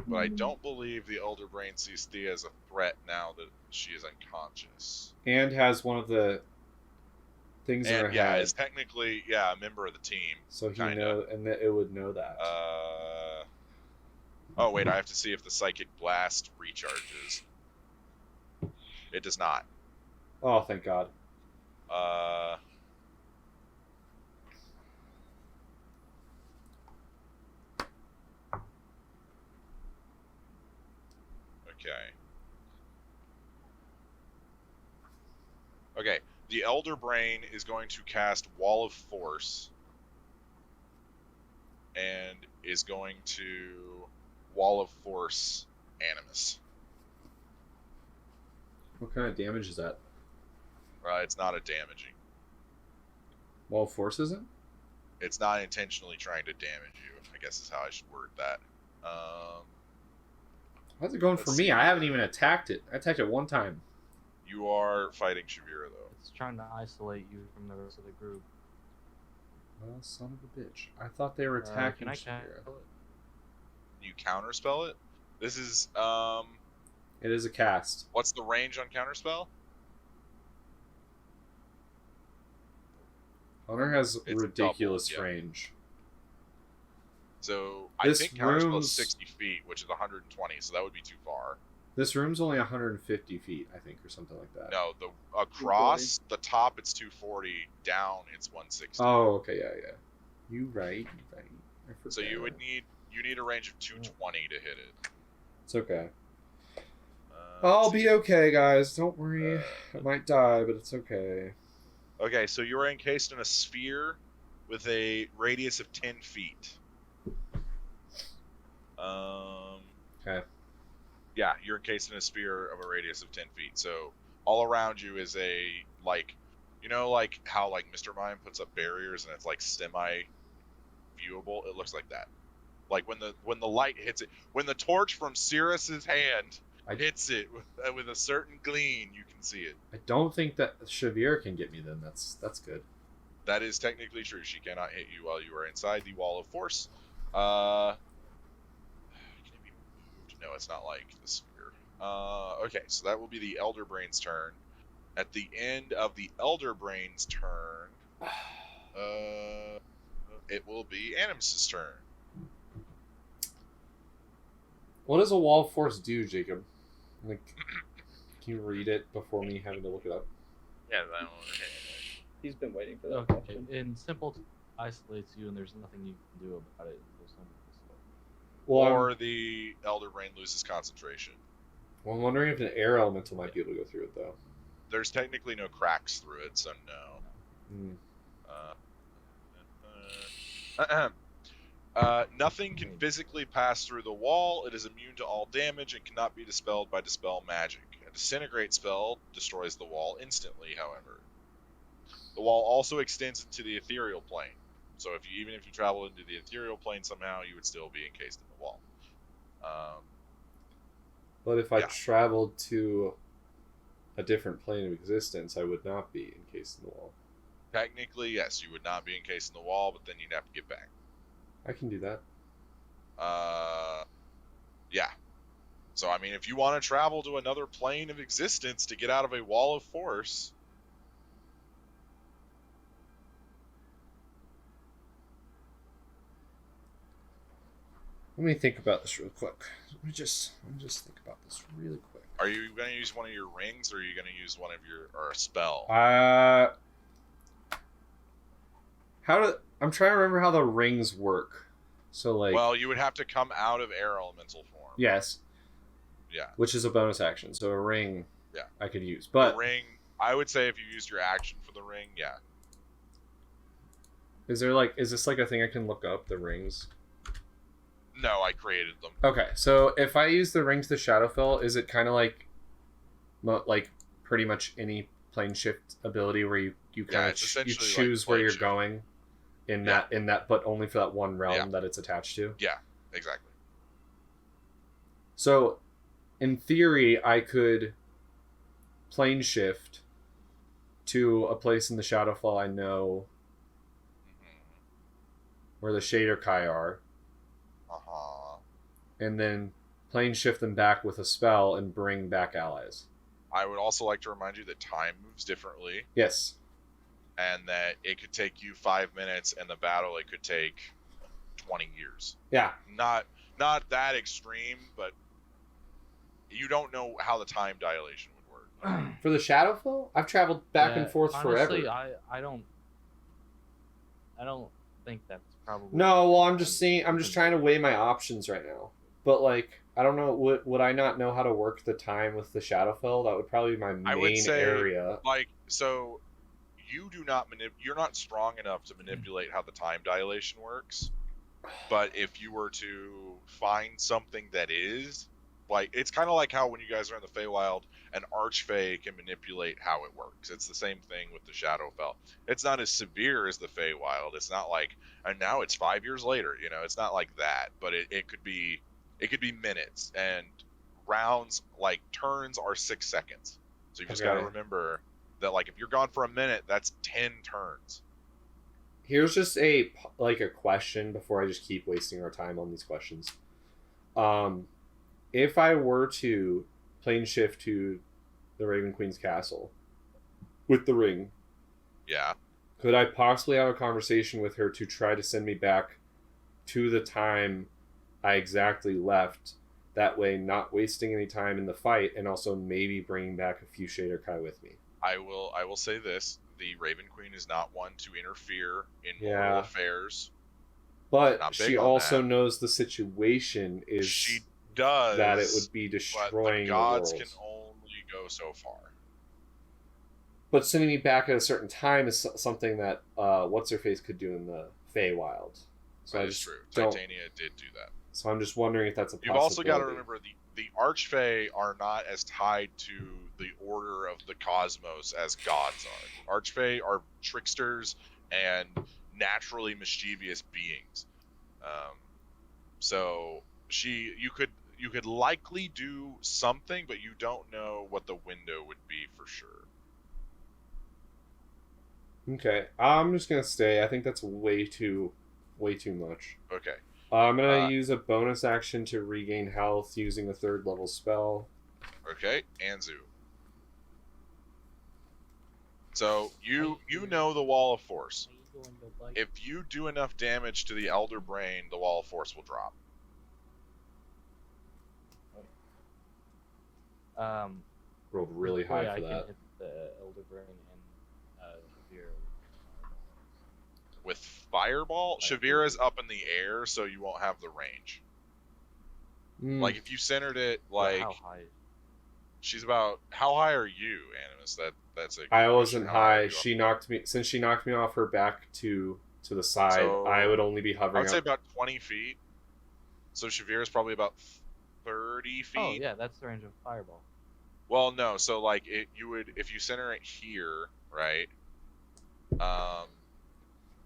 But I don't believe the Elder Brain sees Thea as a threat now that she is unconscious. And has one of the things in her And yeah, head. is technically a member of the team. So he kinda. know, and that it would know that. Oh wait, I have to see if the Psychic Blast recharges. It does not. Oh, thank God. Okay. The Elder Brain is going to cast Wall of Force. And is going to Wall of Force Animus. What kind of damage is that? It's not a damaging. Wall of Force isn't? It's not intentionally trying to damage you, I guess is how I should word that. How's it going for Let's me? see. I haven't even attacked it. I attacked it one time. You are fighting Shivera, though. It's trying to isolate you from the rest of the group. Well, son of a bitch. I thought they were Can attacking I Shivera. tackle it? You counterspell it? This is, It is a cast. what's the range on counterspell? Hunter has It's ridiculous double, yeah. range. So, This I think counterspell room's- is 60 feet, which is 120, so that would be too far. This room's only 150 feet, I think, or something like that. No, across the top it's 240, down it's 160. Oh, okay, yeah. You right. I So you forgot. need a range of 220 to hit it. It's okay. Let's I'll see. be okay, guys. Don't worry. I might die, but it's okay. Okay, so you're encased in a sphere with a radius of 10 feet. Okay. Yeah, you're encased in a sphere of a radius of 10 feet. So all around you is a, like, you know, like how like Mr. Mime puts up barriers and it's like semi-viewable? It looks like that. Like when the light hits it, when the torch from Cirrus's hand hits it with a certain gleam, you can see it. I don't think that Shivera can get me then. That's good. That is technically true. She cannot hit you while you are inside the Wall of Force. Can it be moved? No, it's not like the sphere. Okay, so that will be the Elder Brain's turn. At the end of the Elder Brain's turn, it will be Animus' turn. What does a wall of force do, Jacob? Like, can you read it before me having to look it up? Yeah, that one. He's been waiting for that Okay. question. In simple, isolates you, and there's nothing you can do about it. Well, Or the Elder Brain loses concentration. I'm wondering if an air elemental might be able to go through it, though. There's technically no cracks through it, so no. Nothing can physically pass through the wall. It is immune to all damage and cannot be dispelled by dispel magic. A disintegrate spell destroys the wall instantly, however. The wall also extends into the ethereal plane. So even if you travel into the ethereal plane somehow, you would still be encased in the wall. But if I Yeah. traveled to a different plane of existence, I would not be encased in the wall. Technically, yes, you would not be encased in the wall, but then you'd have to get back. I can do that. Yeah. So, I mean, if you want to travel to another plane of existence to get out of a wall of force... Let me think about this real quick. Let me just think about this really quick. Are you going to use one of your rings, or are you going to use one of your... or a spell? I'm trying to remember how the rings work. So, like... Well, you would have to come out of air elemental form. Yes. Yeah. Which is a bonus action, so a ring Yeah. I could use. But the ring, I would say if you used your action for the ring, yeah. is this like a thing I can look up, the rings? No, I created them. Okay, so if I use the ring to the Shadowfell, is it kind of like pretty much any plane shift ability where you kind it's of essentially like choose where plane you're shift. going in that but only for that one realm that it's attached to? Yeah, exactly. So, in theory, I could plane shift to a place in the Shadowfell I know where the Shader Kai are, and then plane shift them back with a spell and bring back allies. I would also like to remind you that time moves differently, Yes. and that it could take you 5 minutes, and the battle it could take 20 years. Yeah. Not that extreme, but you don't know how the time dilation would work. For the Shadowfell, I've traveled back and forth honestly, forever. I don't think that's probably... No, well, I'm just trying to weigh my options right now. But, like, I don't know, would I not know how to work the time with the Shadowfell? That would probably be my main I would say, area. like, so you do not you're not strong enough to manipulate how the time dilation works. But if you were to find something that is, like, it's kind of like how when you guys are in the Feywild, an Archfey can manipulate how it works. It's the same thing with the Shadowfell. It's not as severe as the Feywild. It's not like, and now it's 5 years later, you know, it's not like that. But it could be minutes, and rounds, like turns, are 6 seconds. So you just got to remember that, like, if you're gone for a minute, that's 10 turns. Here's just a question before I just keep wasting our time on these questions. If I were to plane shift to the Raven Queen's castle with the ring, Yeah. could I possibly have a conversation with her to try to send me back to the time I exactly left? That way, not wasting any time in the fight, and also maybe bringing back a few Shader Kai with me. I will say this: the Raven Queen is not one to interfere in moral affairs. But Not big she on also that. knows the situation is She does that it would be but destroying the gods the world. can only go so far. But sending me back at a certain time is something that what's her face could do in the Feywild. So That I is just true. don't. Titania did do that. So I'm just wondering if that's a You've possibility. also got to remember the Archfey are not as tied to the order of the cosmos as gods are. Archfey are tricksters and naturally mischievous beings. So you could likely do something, but you don't know what the window would be for sure. Okay, I'm just gonna stay. I think that's way too much. Okay. I'm gonna use a bonus action to regain health using a 3rd level spell. Okay, Anzu. So you know the Wall of Force. If you do enough damage to the Elder Brain, the Wall of Force will drop. Rolled really high I for can that. hit the Elder Brain and Shivera. With Fireball, Shivera's up in the air, so you won't have the range. Like, if you centered it, like, How high? she's about... How high are you, Animus? That's a good I wasn't question. How high are high. you up? Since she knocked me off her back to the side, So, I would only be I hovering would say up. about 20 feet. So Shivera's probably about 30 feet. Oh yeah, that's the range of Fireball. Well, no. So, like, you would... If you center it here, right?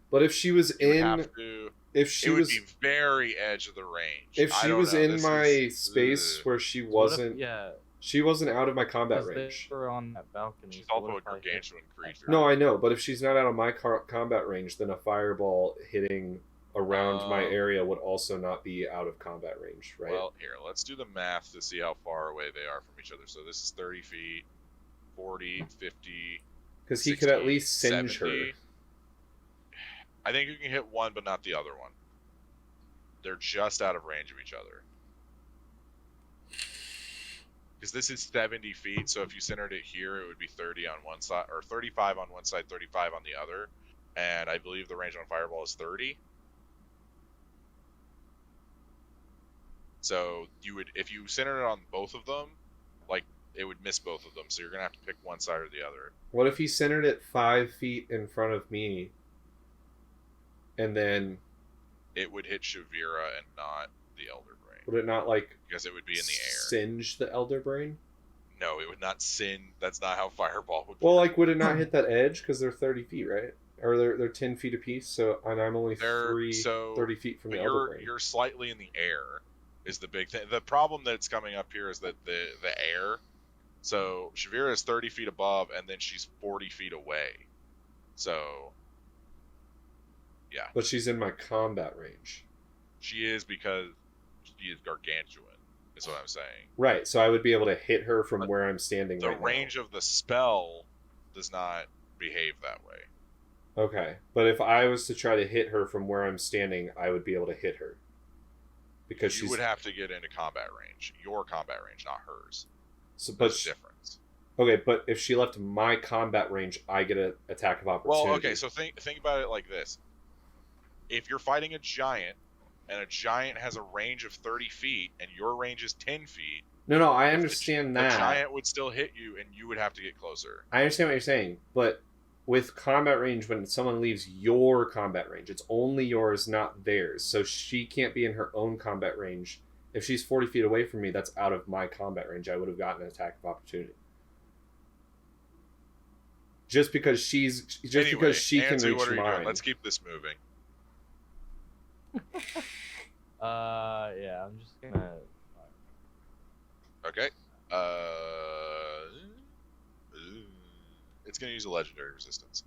But if she was You would in, have to... if she it would was, be very edge of the range. if I she don't was know, in this my is- space ugh. where she So what if- wasn't, yeah. She wasn't out of my combat Because range. they were on that balcony. She's so also what a if I hit- gargantuan creature. No, I know, but if she's not out of my combat range, then a fireball hitting around my area would also not be out of combat range, right? Well, here, let's do the math to see how far away they are from each other. So this is 30 feet, 40, 50, Because he could at 60, least singe 70. her. I think you can hit one, but not the other one. They're just out of range of each other. Because this is 70 feet, so if you centered it here, it would be 30 on one side, or 35 on one side, 35 on the other. And I believe the range on Fireball is 30. So you would, if you centered it on both of them, like, it would miss both of them. So you're going to have to pick one side or the other. What if he centered it 5 feet in front of me, and then It would hit Shivera and not the Elder Brain. would it not, like, Because it would be in the air. singe the Elder Brain? No, it would not sin. That's not how Fireball would Well, work. like, would it not hit that edge? Because they're 30 feet, right? Or they're 10 feet apiece, so and I'm only They're- 30 feet from But the Elder you're Brain. you're slightly in the air is the big thing. The problem that's coming up here is that the air. So Shivera is 30 feet above, and then she's 40 feet away. So yeah, But she's in my combat range. she is because she is gargantuan. Is what I'm saying. Right, so I would be able to hit her from But where I'm standing The right range of the spell does not behave that way. now. Okay, but if I was to try to hit her from where I'm standing, I would be able to hit her. Because You she's... would have to get into combat range, your combat range, not hers. So, but There's a difference. okay, but if she left my combat range, I get an attack of opportunity. Well, okay, so think about it like this: if you're fighting a giant, and a giant has a range of 30 feet, and your range is 10 feet, No, I the understand that. giant would still hit you, and you would have to get closer. I understand what you're saying, but with combat range, when someone leaves your combat range, it's only yours, not theirs. So she can't be in her own combat range. If she's 40 feet away from me, that's out of my combat range. I would have gotten an attack of opportunity. Just because she can Anzu, reach what are you doing? mine. Let's keep this moving. Yeah, I'm just gonna. Okay. It's going to use a legendary resistance,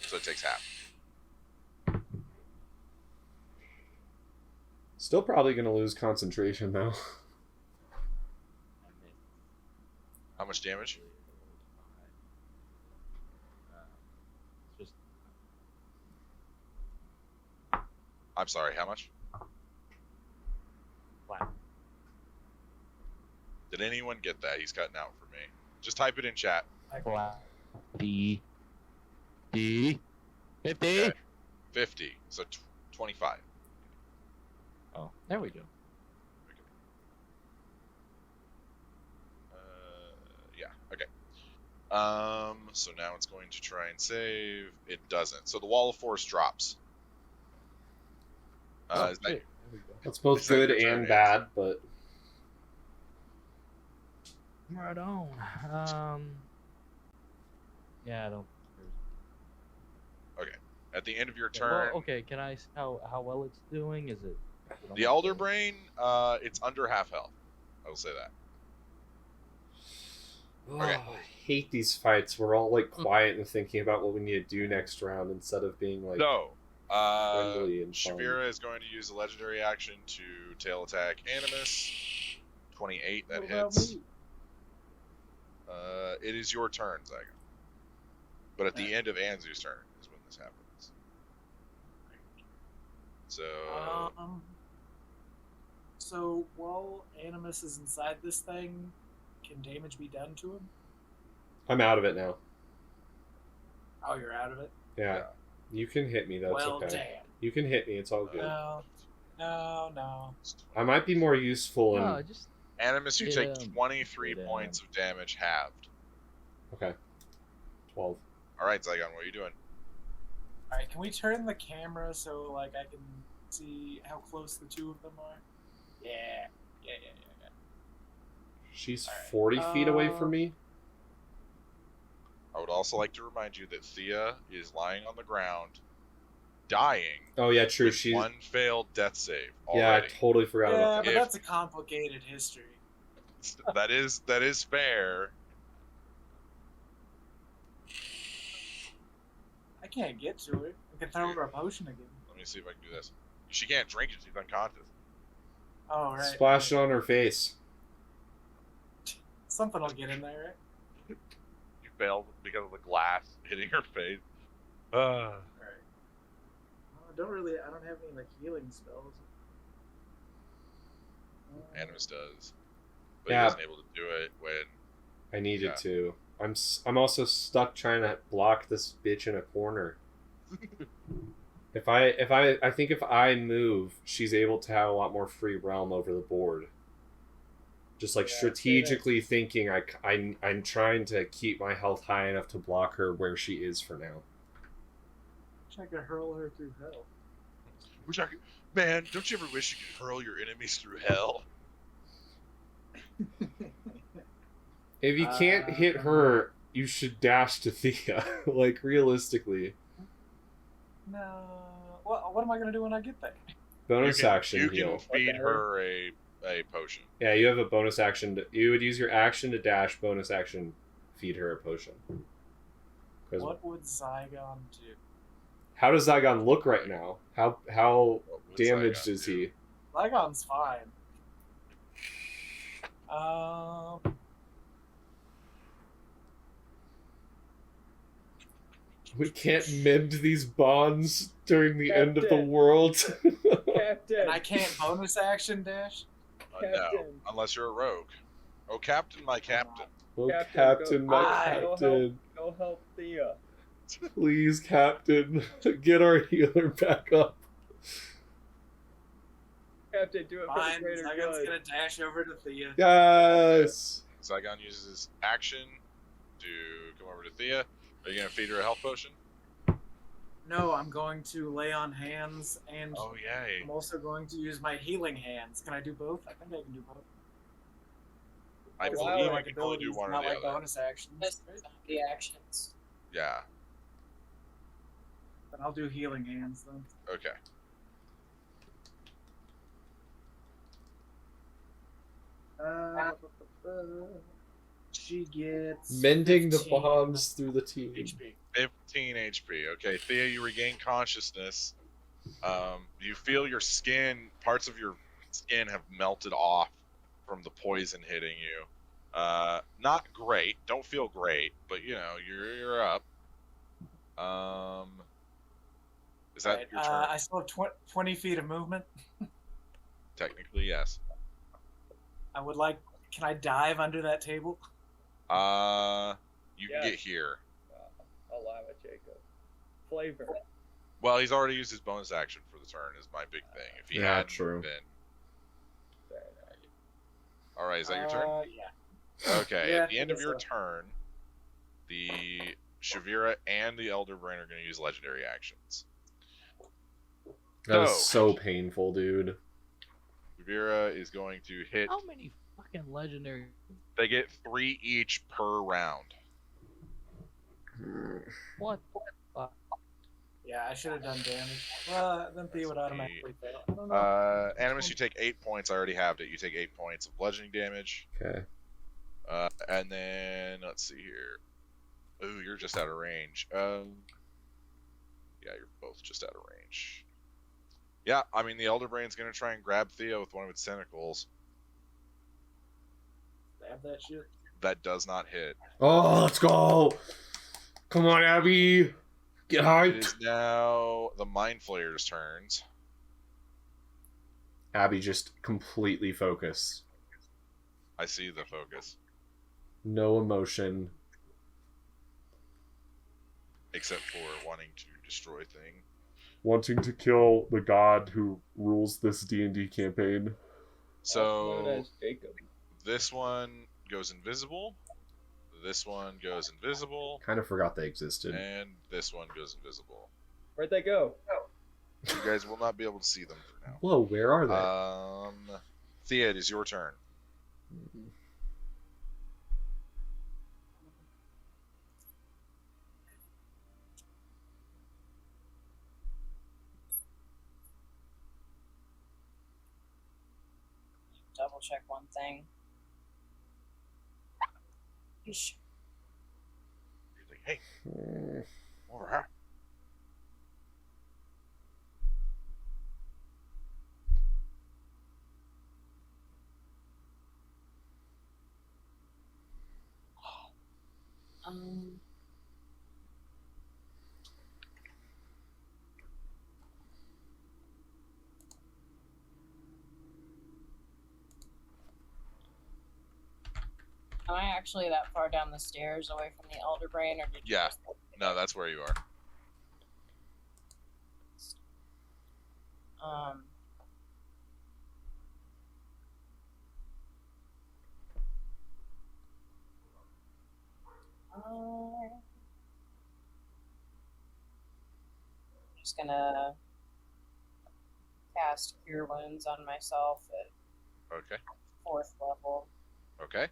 so it takes half. Still probably going to lose concentration, though. How much damage? Just I'm sorry. How much? flat. Did anyone get that? He's cutting out for me. Just type it in chat. Flat. D. 50. Okay. 50. So 25. Oh, there we go. Yeah. Okay. So now it's going to try and save. It doesn't. So the wall of force drops. Is that, There we go. That's both Is that good your turn, and Anzu? bad, but Right on. Yeah, I don't. at the end of your Yeah, turn, well, okay, can I see how well it's doing? Is it? the Elder Brain, it's under half health. I will say that. Okay. I hate these fights. We're all like quiet and thinking about what we need to do next round instead of being like No. friendly and fun. Shivera is going to use a legendary action to tail attack Animus. 28, that What about hits. me? It is your turn, Zygon. But at the Okay. end of Anzu's turn is when this happens. So, So while Animus is inside this thing, can damage be done to him? I'm out of it now. Oh, you're out of it? Yeah. You can hit me, that's well, okay. damn. You can hit me, it's all good. No. I might be more useful in No, just Animus, you Yeah. take 23 Yeah. points of damage halved. okay. 12. Alright, Zygon, what are you doing? Alright, can we turn the camera so like I can see how close the two of them are? Yeah. She's Alright. 40 feet away from me. I would also like to remind you that Thea is lying on the ground, dying, Oh yeah, true. with She's one failed death save yeah, I already. totally forgot Yeah, about but that. If- that's a complicated history. That is fair. I can't get to her. I can throw her a potion again. Let me see if I can do this. She can't drink it. She's unconscious. Oh, right. Splash it on her face. Something will get in there, right? You failed because of the glass hitting her face. Alright. I don't have any like healing spells. Animus does, but Yeah. he wasn't able to do it when. I needed Yeah. to. I'm also stuck trying to block this bitch in a corner. I think if I move, she's able to have a lot more free realm over the board. Just like Yeah, strategically thinking, I'm trying to keep my health high enough to block her where she is for now. Wish I could hurl her through hell. Man, don't you ever wish you could hurl your enemies through hell? If you can't hit her, you should dash to Thea. Like, realistically. No. What am I gonna do when I get there? Bonus action You heal. can feed her a potion. Yeah, you have a bonus action. You would use your action to dash, bonus action, feed her a potion. 'Cause What would Zygon do? how does Zygon look right now? How What would damaged Zygon is do? he? Zygon's fine. We can't mend these bonds during the end of the Captain. world. Captain. and I can't bonus action dash. No, Captain. unless you're a rogue. Oh, Captain, my Captain. Oh, Captain, Captain, go- my Aye. Captain. Go help Thea. Please, Captain, get our healer back up. Captain, do it for Fine, the greater Zygon's good. gonna dash over to Thea. Yes! Zygon uses his action to come over to Thea. Are you gonna feed her a health potion? No, I'm going to lay on hands, and Oh yay! I'm also going to use my healing hands. Can I do both? I think I can do both. I Because believe like you can only do abilities, one or not the like other. bonus actions. The actions. Yeah. But I'll do healing hands then. Okay. She gets Mending the 15 bombs through the team. HP. 15 HP. Okay, Thea, you regain consciousness. You feel your skin, parts of your skin have melted off from the poison hitting you. Not great. Don't feel great, but you know you're up. Is that Right, your turn? I still have 20 feet of movement. Technically, yes. I would like. Can I dive under that table? You can Yes. get here. Allow it, Jacob. Flavor. Well, he's already used his bonus action for the turn. Is my big thing. If he Yeah, hadn't true. been. All right, is that your turn? Yeah. Okay, Yeah, at the end I of guess your so. turn, the Shivera and the Elder Brain are going to use legendary actions. That was So- so painful, dude. Shivera is going to hit. How many fucking legendary? They get 3 each per round. What? Yeah, I should have done damage. Well, then Thea would automatically fail. I don't know. Animus, you take 8 points. I already have it. You take 8 points of bludgeoning damage. Okay. And then, let's see here. Ooh, you're just out of range. Yeah, you're both just out of range. Yeah, I mean, the Elder Brain's going to try and grab Thea with one of its tentacles. Stab that shit. That does not hit. Oh, let's go! Come on, Abby! Get It hyped! is now the Mind Flayer's turns. Abby just completely focused. I see the focus. No emotion. Except for wanting to destroy things. Wanting to kill the god who rules this D&D campaign. Also known So, as Jacob. this one goes invisible. This one goes invisible. Kind of forgot they existed. And this one goes invisible. Where'd they go? You guys will not be able to see them for now. Whoa, where are they? Thea, it is your turn. Double check one thing. He's like, hey, over here. Um. Am I actually that far down the stairs away from the Elder Brain, or did you Yeah. just No, that's where you are. Um. I'm just gonna cast Cure Wounds on myself at Okay. 4th level. Okay.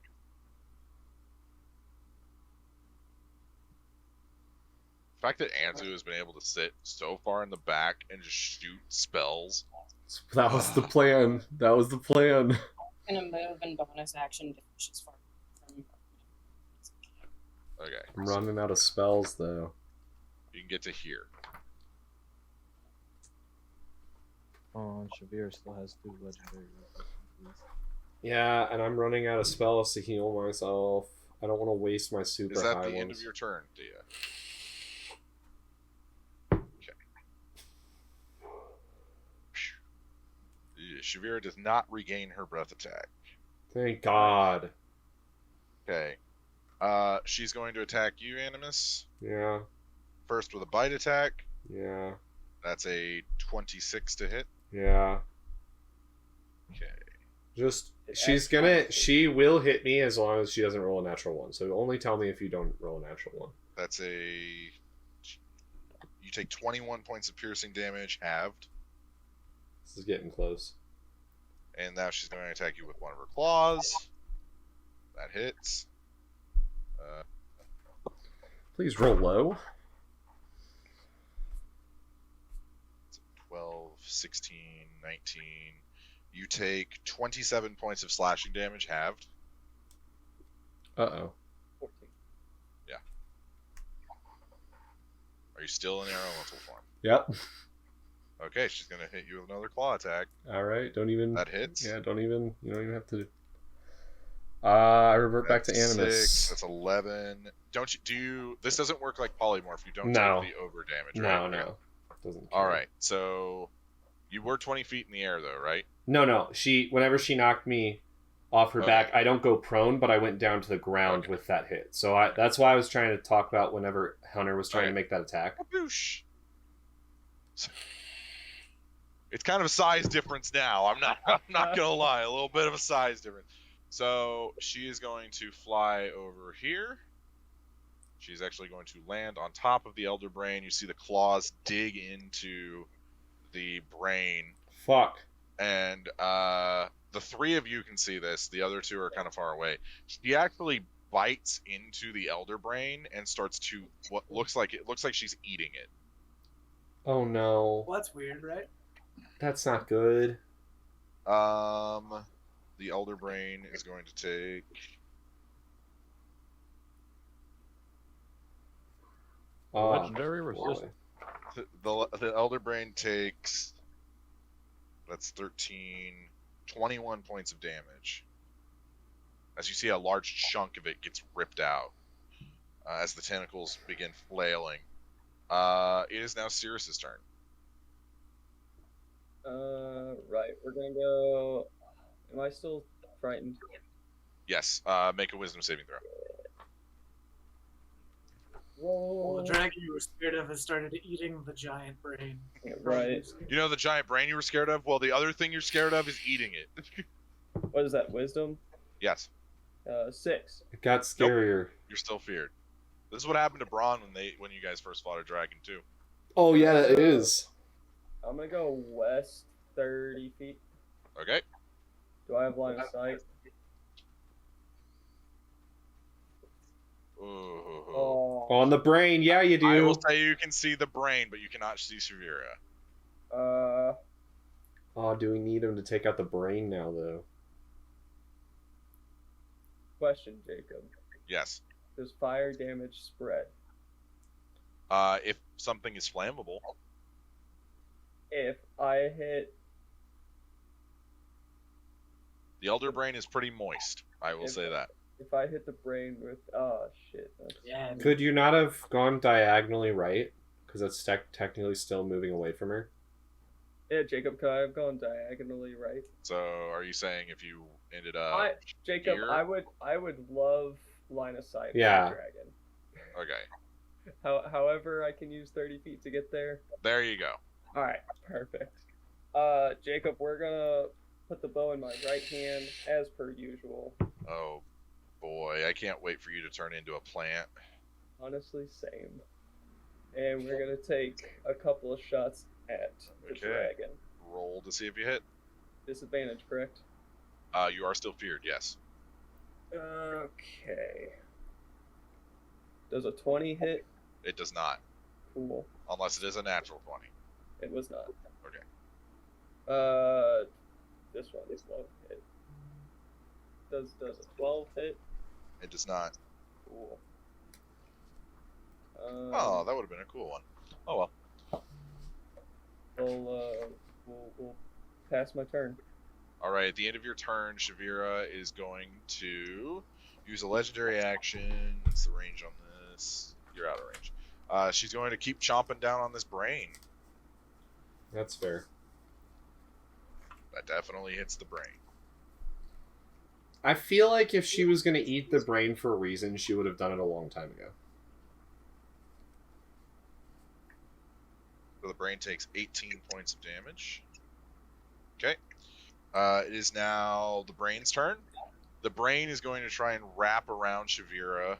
The fact that Anzu has been able to sit so far in the back and just shoot spells. That was the plan. That was the plan. I'm gonna move and bonus action to push as far from. Okay. I'm so running out of spells though. you can get to here. Oh, and Shivera still has 2 legendary weapons. Yeah, and I'm running out of spells to heal myself. I don't want to waste my super Is that high the end ones. of your turn, Dia? Shivera does not regain her breath attack. Thank God. Okay. She's going to attack you, Animus. Yeah, First with a bite attack. yeah, That's a 26 to hit. yeah. Okay. Just she will hit me as long as she doesn't roll a natural one. So only tell me if you don't roll a natural one. That's a... You take 21 points of piercing damage, halved. This is getting close. And now she's going to attack you with one of her claws. That hits. Please roll low. 12, 16, 19. You take 27 points of slashing damage, halved. Uh-oh. 14. Are you still in elemental form? Yep. Okay, she's going to hit you with another claw attack. All right. Don't even. That hits. Yeah. Don't even. You don't even have to. I revert back to That's Animus. 6, that's 11. Don't you do you, this doesn't work like polymorph. You don't No. take the over damage, No, right? no. Doesn't. All right. So you were 20 feet in the air though, right? No. Whenever she knocked me off her Okay. back, I don't go prone, but I went down to the ground Okay. with that hit. So that's why I was trying to talk about whenever Hunter was trying Okay. to make that attack. Kaboosh. It's kind of a size difference now. I'm not gonna lie, a little bit of a size difference. So she is going to fly over here. She's actually going to land on top of the Elder Brain. You see the claws dig into the brain, Fuck. and the 3 of you can see this. The other 2 are kind of far away. She actually bites into the Elder Brain and starts to what looks like she's eating it. Oh no. Well, that's weird, right? That's not good. The Elder Brain is going to take. Legendary boy. resistance. The Elder Brain takes. That's 13, 21 points of damage. As you see, a large chunk of it gets ripped out as the tentacles begin flailing. It is now Cirrus's turn. Right. We're gonna go. Am I still frightened? Yes, make a wisdom saving throw. Roll. Well, the dragon you were scared of has started eating the giant brain. Yeah, right. You know the giant brain you were scared of? Well, the other thing you're scared of is eating it. What is that? Wisdom. Yes, 6. It got scarier. you're still feared. This is what happened to Braun when you guys first fought a dragon too. Oh yeah, it is. I'm gonna go west 30 feet. Okay. Do I have line of sight? Ooh. Oh. On the brain, yeah, you do. I will say you can see the brain, but you cannot see Shivera. Oh, do we need him to take out the brain now, though? Question, Jacob. Yes. Does fire damage spread? If something is flammable, If I hit, the Elder Brain is pretty moist. I will say that. if I hit the brain with, oh shit. Yeah. Could you not have gone diagonally right? Because that's technically still moving away from her. Yeah, Jacob, could I have gone diagonally right? So, are you saying if you ended up Jacob, here? I would love line of sight Yeah. on the dragon. Okay, However, I can use 30 feet to get there. there you go. All right, perfect. Jacob, we're gonna put the bow in my right hand as per usual. Oh boy, I can't wait for you to turn into a plant. Honestly, same. And we're gonna take a couple of shots at the Okay. dragon. Roll to see if you hit. Disadvantage, correct? You are still feared, yes. Okay. Does a 20 hit? It does not, Cool. unless it is a natural 20. It was not. Okay. This one won't hit. Does a 12 hit? It does not. Cool. Oh, that would have been a cool one. Oh well. We'll pass my turn. All right, at the end of your turn, Shivera is going to use a legendary action. What's the range on this? You're out of range. She's going to keep chomping down on this brain. That's fair. That definitely hits the brain. I feel like if she was going to eat the brain for a reason, she would have done it a long time ago. So the brain takes 18 points of damage. Okay. It is now the brain's turn. The brain is going to try and wrap around Shivera.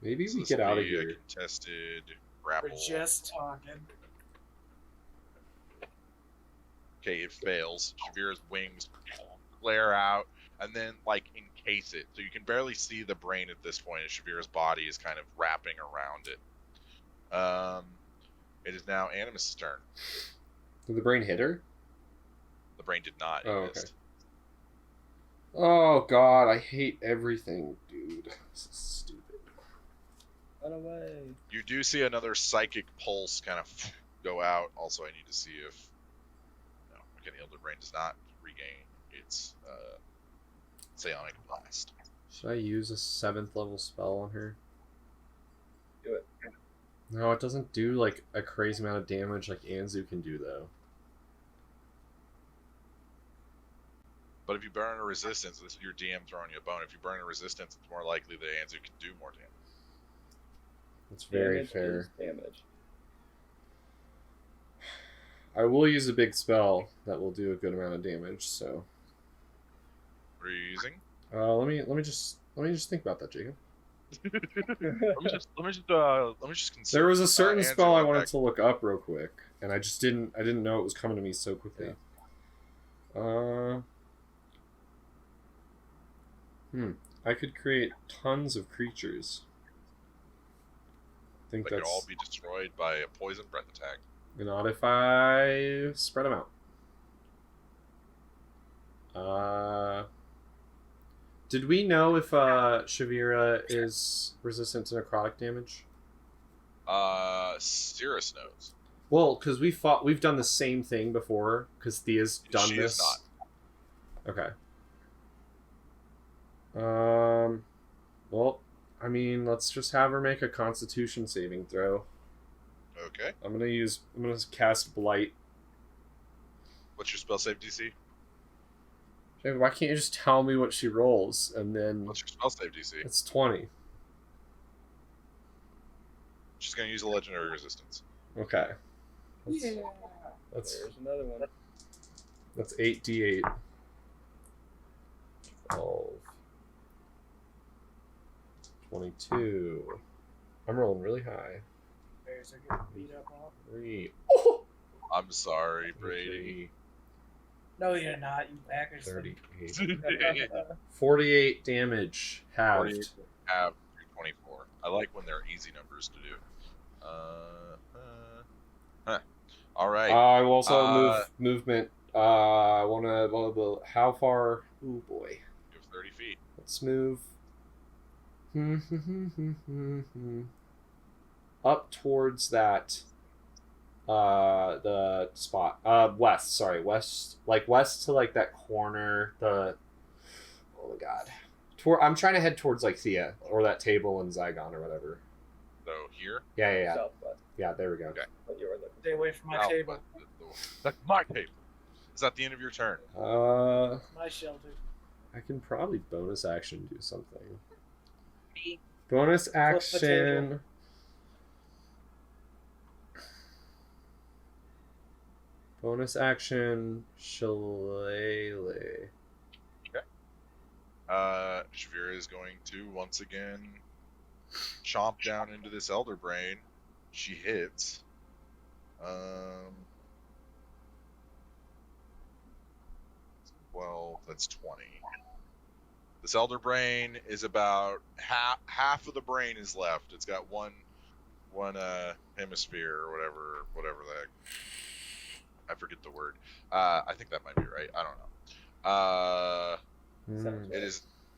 Maybe So we this get will out of be a here. contested We're grapple. just talking. Okay, it fails. Shavira's wings flare out and then encase it. So you can barely see the brain at this point as Shavira's body is kind of wrapping around it. It is now Animus' turn. Did the brain hit her? The brain did not. It Oh, okay. missed. Oh god, I hate everything, dude. This is stupid. Run away. You do see another psychic pulse kind of go out. Also, I need to see if the Elder Brain does not regain its psionic blast. Should I use a 7th level spell on her? Do it. No, it doesn't do a crazy amount of damage like Anzu can do though. But if you burn a resistance, this is your DM throwing you a bone. If you burn a resistance, it's more likely that Anzu can do more damage. That's very Damage fair. is damage. I will use a big spell that will do a good amount of damage. So, What are you using? let me just think about that, Jacob. Let me just consider. There was a certain Anzu spell I went wanted back- to look up real quick, and I didn't know it was coming to me so quickly. I could create tons of creatures. I think They could that's all be destroyed by a poison breath attack. not if I spread them out. Did we know if Shivera is resistant to necrotic damage? Cirrus knows. Well, because we've done the same thing before. Because Thea's done She this. is not. Okay. Well, I mean, let's just have her make a Constitution saving throw. Okay. I'm gonna cast Blight. What's your spell save DC? Hey, why can't you just tell me what she rolls and then What's your spell save DC? it's 20? She's going to use a legendary resistance. Okay. Yeah. That's There's another one. 8d8. 12. 22. I'm rolling really high. Bears are getting beat up all. 3. I'm sorry, Brady. No, you're not. You backers. 38. 48 damage. Halved. 48 have 24. I like when they're easy numbers to do. All right. I will also movement. I want to. How far? Oh boy. You have 30 feet. Let's move Up towards that the spot. West, sorry, west, like west to like that corner, the oh my god. I'm trying to head towards like Thea or that table in Zygon or whatever. So here. Yeah. Southwest. Yeah, there we go. Okay. What you were looking Stay away from my Now, table. that's my table. Is that the end of your turn? My shelter. I can probably bonus action do something. Me. Bonus the action. Bonus action, Shillelagh. Shivera is going to once again chomp down into this Elder Brain. She hits. Well, that's 20. This Elder Brain is about half of the brain is left. It's got one hemisphere or whatever that. I forget the word. I think that might be right. I don't know.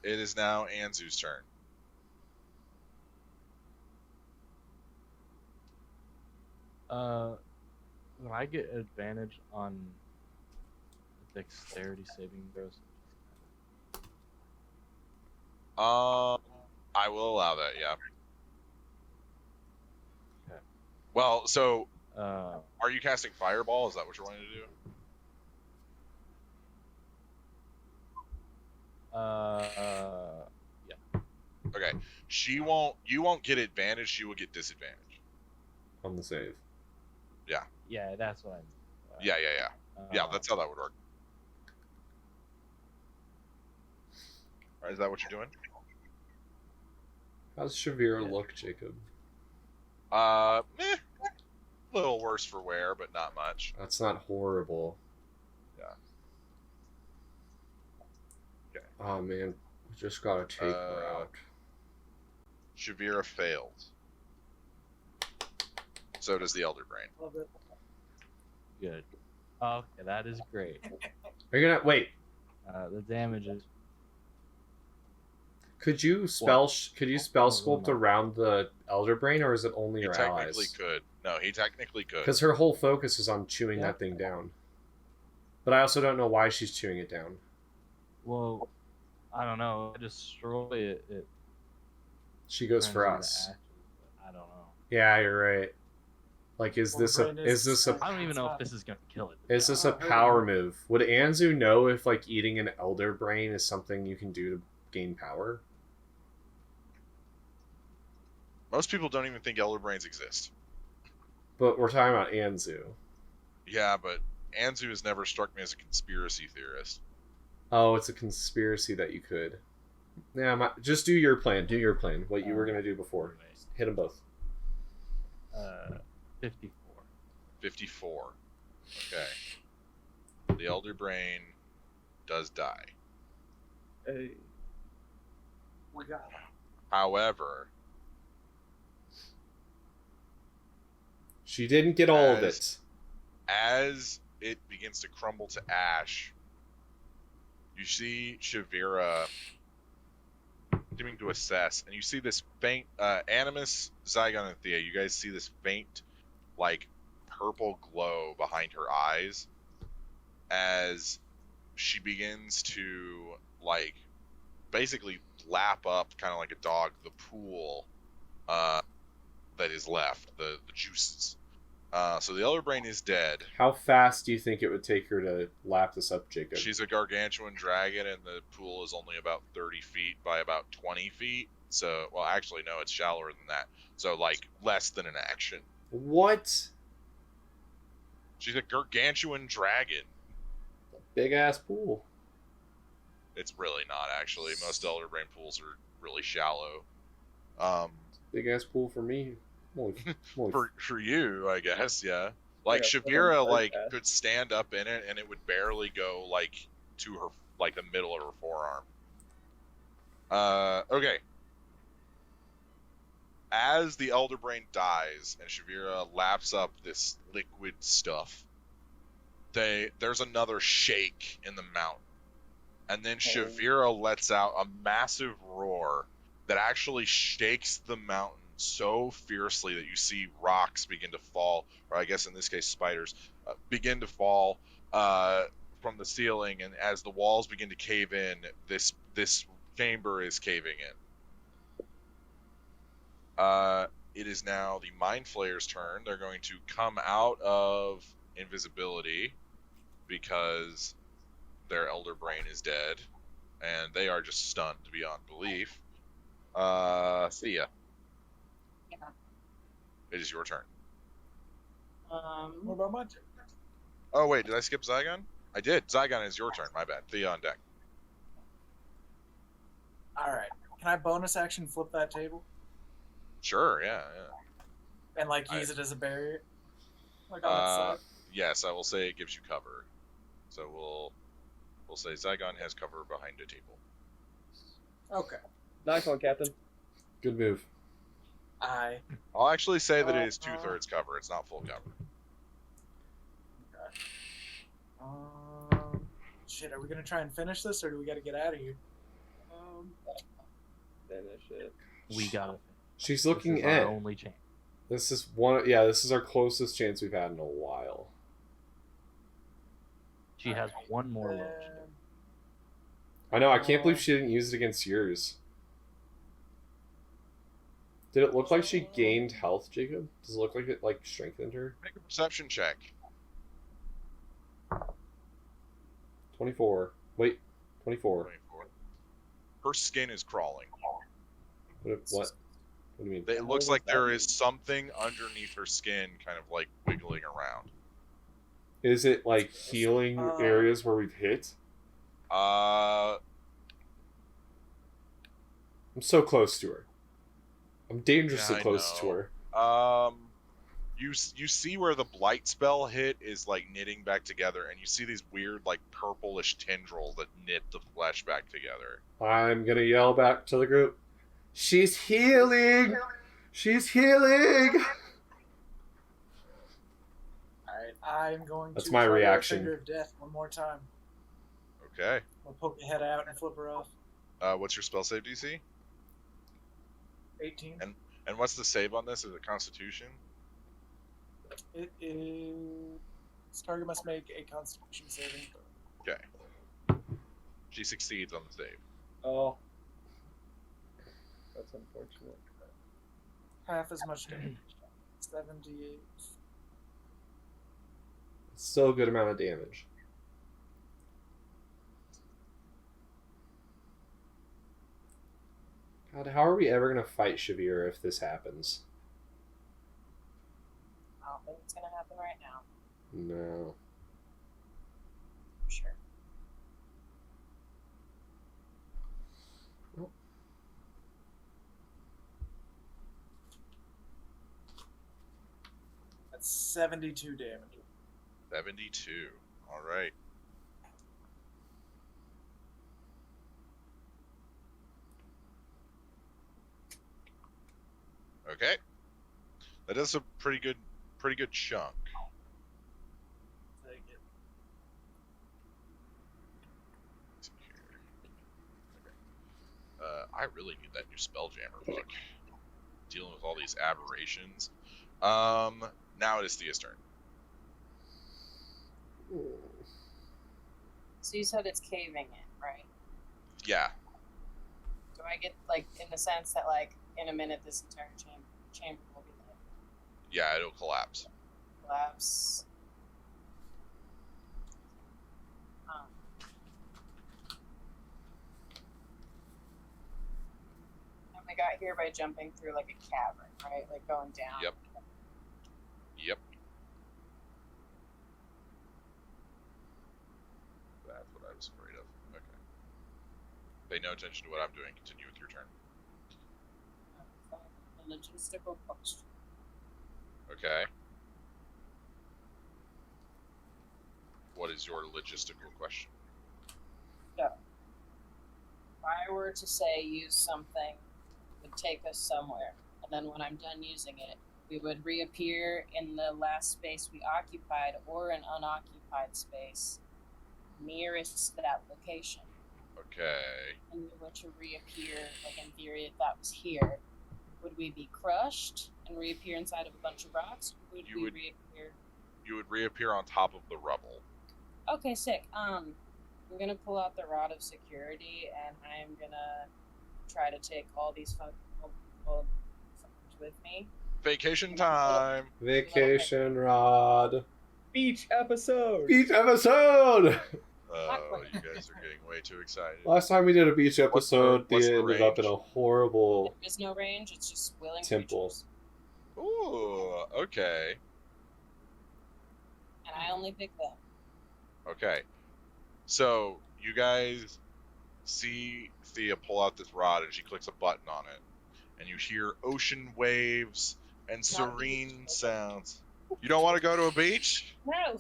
It is now Anzu's turn. When I get advantage on dexterity saving throws. I will allow that. Yeah. Okay. Well, so Uh, are you casting Fireball? Is that what you're wanting to do? Yeah. Okay. You won't get advantage. She will get disadvantage. On the save. Yeah, that's what I mean. Yeah. Yeah, that's how that would work. All right, is that what you're doing? How's Shivera look, Jacob? A little worse for wear, but not much. That's not horrible. Yeah. Okay. Oh man, we just gotta take her out. Shivera failed. So does the Elder Brain. Love it. Good. Okay, that is great. Are you gonna wait? The damage is Could you spell sculpt around the Elder Brain, or is it only He your technically allies? could. No, he technically could. Because her whole focus is on chewing that thing down. But I also don't know why she's chewing it down. well. I don't know. Destroy it. She goes turns for into us. ashes, but I don't know. Yeah, you're right. Like, is this a I don't even know if this is gonna kill it. is this a power move? Would Anzu know if like eating an Elder Brain is something you can do to gain power? Most people don't even think Elder Brains exist. But we're talking about Anzu. Yeah, but Anzu has never struck me as a conspiracy theorist. Oh, it's a conspiracy that you could. Yeah, just do your plan. Do your plan. What you were gonna do before. Hit them both. 54. 54. Okay. The Elder Brain does die. Hey, We got it. However, She didn't get all of it. as it begins to crumble to ash, you see Shivera continuing to assess, and you see this faint Animus, Zygon, and Thea. You guys see this faint, like, purple glow behind her eyes as she begins to, like, basically lap up, kind of like a dog, the pool that is left, the juices. So the Elder Brain is dead. How fast do you think it would take her to lap this up, Jacob? She's a gargantuan dragon, and the pool is only about 30 feet by about 20 feet. So, well, actually, no, it's shallower than that. So, like, less than an action. What? She's a gargantuan dragon. Big ass pool. It's really not, actually. Most Elder Brain pools are really shallow. Big ass pool for me. Holy For you, I guess, yeah. Like, Yeah, Shivera, but like, I'm could stand up in it, and it would barely go, like, to her, like, the middle of her forearm. Okay. As the Elder Brain dies, and Shivera laps up this liquid stuff, there's another shake in the mountain. And then Shivera lets out a massive roar that actually shakes the mountain so fiercely that you see rocks begin to fall, or I guess in this case spiders, begin to fall from the ceiling, and as the walls begin to cave in, this chamber is caving in. It is now the Mind Flayer's turn. They're going to come out of invisibility because their Elder Brain is dead, and they are just stunned beyond belief. See ya. Yeah. It is your turn. What about my turn? Oh wait, did I skip Zygon? I did. Zygon is your turn. My bad. Thea on deck. All right. Can I bonus action flip that table Sure. Yeah. and like use it as a barrier? Like on its side? Yes, I will say it gives you cover. So we'll say Zygon has cover behind a table. Okay. Nice one, Captain. Good move. I'll actually say that it is 2/3 cover. It's not full cover. Shit, are we gonna try and finish this, or do we gotta get out of here? Finish it. We got it. She's This looking is at. our only chance. This is one. Yeah, this is our closest chance we've had in a while. She has one more lotion. I know. I can't believe she didn't use it against yours. Did it look like she gained health, Jacob? Does it look like it strengthened her? Make a perception check. 24. Wait, 24. 24. Her skin is crawling. What do you mean? It looks like there is something underneath her skin, kind of like wiggling around. Is it like healing areas where we've hit? Uh, I'm so close to her. I'm dangerously Yeah, I close to know. her. you see where the blight spell hit is like knitting back together, and you see these weird like purplish tendrils that knit the flesh back together. I'm gonna yell back to the group. She's healing! She's healing! Alright, I'm going That's to my try reaction. Finger of Death one more time. Okay. I'll poke your head out and flip her off. What's your spell save DC? 18. And what's the save on this? Is it Constitution? It is. This target must make a Constitution saving throw. Okay. She succeeds on the save. Oh. That's unfortunate. Half as much damage. 78. Still a good amount of damage. God, how are we ever gonna fight Shivera if this happens? I don't think it's gonna happen right now. No. For sure. That's 72 damage. 72. All right. Okay. That is a pretty good chunk. Take it. Let's see here. Okay. I really need that new Spelljammer book. Dealing with all these aberrations. Now it is Thea's turn. So you said it's caving in, right? Yeah. Do I get like in the sense that like in a minute this entire chamber will be like Yeah, it'll collapse. collapse? And we got here by jumping through like a cavern, right? Like going down. Yep. Yep. That's what I was afraid of. Okay. Pay no attention to what I'm doing. Continue with your turn. A logistical question. Okay. What is your logistical question? So, if I were to say use something, it would take us somewhere, and then when I'm done using it, we would reappear in the last space we occupied or an unoccupied space nearest that location. Okay. and we were to reappear, like in theory, if that was here, would we be crushed and reappear inside of a bunch of rocks? Or would You we would- reappear? You would reappear on top of the rubble. Okay, sick. I'm gonna pull out the rod of security, and I'm gonna try to take all these fuckers with me. Vacation time. Vacation rod. Beach episode. Beach episode. Oh, you guys are getting way too excited. Last time we did a beach What's the- episode, what's they the ended up in range? a horrible There is no range. It's just willing temple. creatures. Ooh, okay. And I only pick them. Okay. So, you guys see Thea pull out this rod and she clicks a button on it. And you hear ocean waves and Not serene beach. sounds. You don't want to go to a beach? No.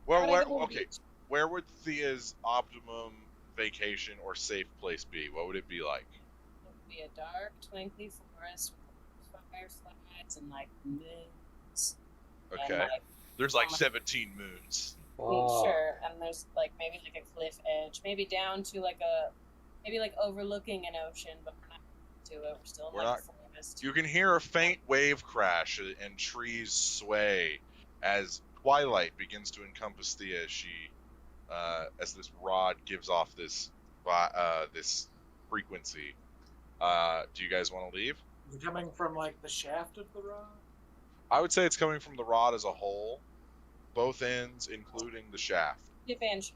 Well, Gotta where, go to the okay. beach. Where would Thea's optimum vacation or safe place be? What would it be like? It would be a dark, twinkly forest with fireflies and like moons. And, Okay. like, There's like um, 17 moons. Oh. Sure, and there's like maybe like a cliff edge, maybe down to like maybe like overlooking an ocean, but we're not to it. We're still in We're like not- a forest. You can hear a faint wave crash and trees sway as twilight begins to encompass Thea as this rod gives off this frequency. Do you guys want to leave? Is it coming from like the shaft of the rod? I would say it's coming from the rod as a whole, both ends, including the shaft. Tip and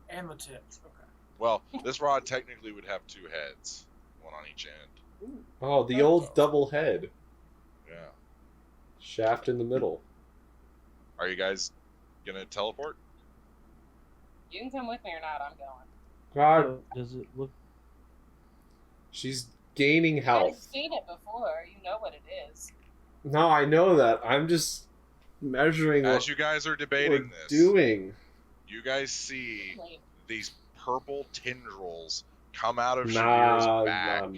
And the tips. Okay. Well, this rod technically would have two heads, one on each end. Oh, the old double head. Yeah. Shaft in the middle. Are you guys gonna teleport? you can come with me or not. I'm going. God, So, does it look? she's gaining I've health. seen it before. You know what it is. No, I know that. I'm just measuring As what you guys are we're debating this, doing. you guys see Like, these purple tendrils come out of Nah, Shavira's back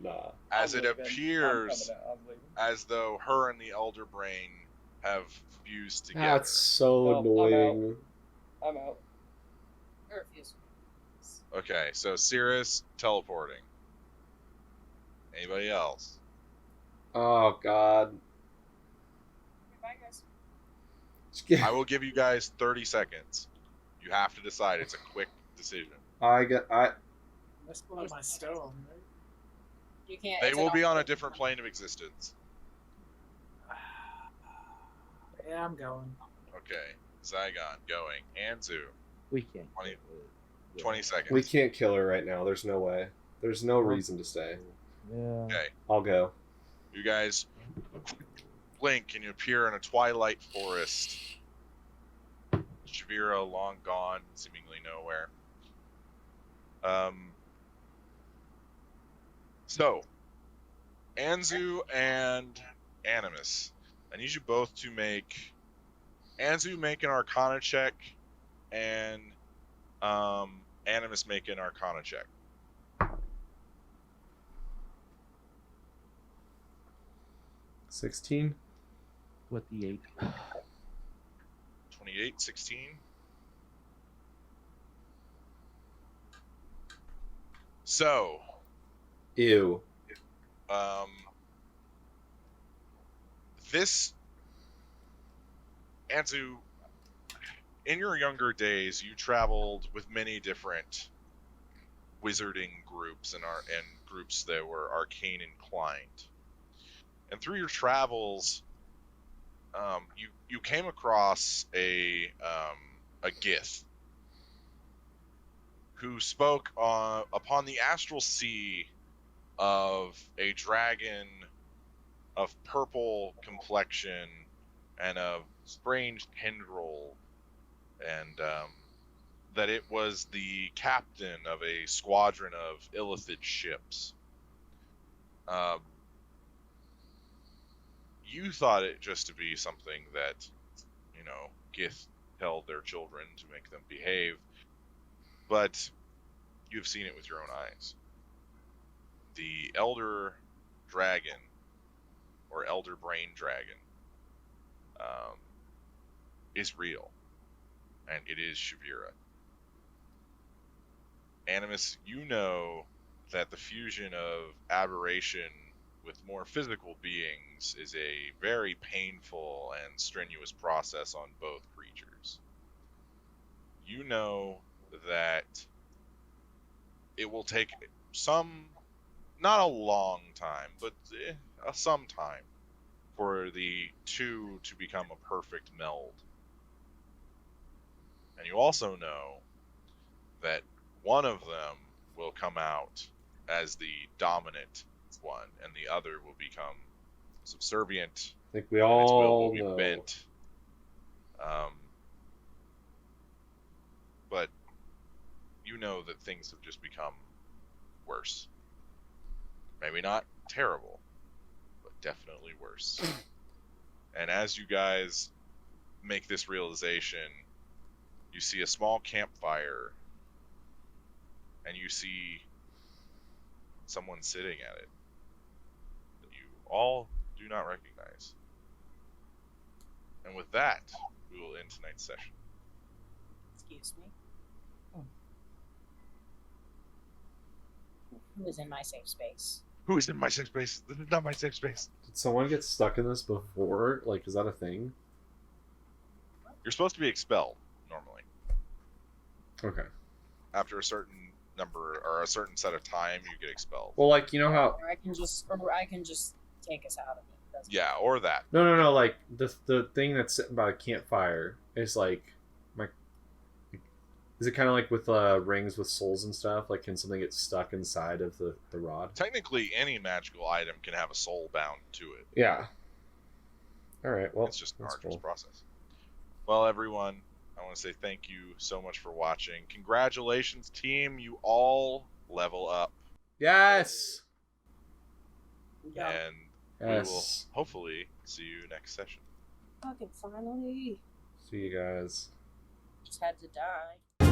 nah. as I'm it leaving. appears I'm coming out. I'm leaving. as though her and the Elder Brain have fused together. That's so Well, I'm annoying. I'm out. I refuse. Okay, so Cirrus teleporting. Anybody else? Oh God. Bye, guys. I will give you guys 30 seconds. You have to decide. It's a quick decision. I That's one of my stone, right? You can't. They it's will an be on a option. different plane of existence. Yeah, I'm going. Okay, Zygon going. Anzu, We can't. 20 do it. Yeah. 20 seconds. we can't kill her right now. There's no way. There's no reason to stay. Yeah. Okay, I'll go. you guys blink and you appear in a twilight forest. Shivera long gone, seemingly nowhere. So, Anzu and Animus, I need you both to make Anzu make an Arcana check, and Animus make an Arcana check. 16. With the 8. 28, 16. So, Ew. this Anzu, in your younger days, you traveled with many different wizarding groups and groups that were arcane inclined. And through your travels, you came across a Gith who spoke upon the astral sea of a dragon of purple complexion and of strange tendril, and that it was the captain of a squadron of Illithid ships. You thought it just to be something that, Gith tell their children to make them behave, but you've seen it with your own eyes. The Elder Dragon, or Elder Brain Dragon, is real, and it is Shivera. Animus, you know that the fusion of aberration with more physical beings is a very painful and strenuous process on both creatures. You know that it will take not a long time, but some time for the two to become a perfect meld. And you also know that one of them will come out as the dominant one, and the other will become subservient. I think we And its will all be know. bent. But you know that things have just become worse. Maybe not terrible, but definitely worse. And as you guys make this realization, you see a small campfire, and you see someone sitting at it that you all do not recognize. And with that, we will end tonight's session. Excuse me. Who is in my safe space? Who is in my safe space? This is not my safe space. Did someone get stuck in this before? Like, is that a thing? You're supposed to be expelled, normally. Okay. After a certain number, or a certain set of time, you get expelled. Well, like, you know how... Or I can just take us out of it. Doesn't Yeah, or that. No, like, the thing that's sitting by the campfire is, like... Is it kind of like with rings with souls and stuff? Like, can something get stuck inside of the rod? Technically, any magical item can have a soul bound to it. Yeah. All right. Well, It's just an that's arduous cool. process. Well, everyone, I want to say thank you so much for watching. Congratulations, team. You all level up. Yes. Yeah. And we will Yes. hopefully see you next session. Fucking finally. See you guys. Just had to die.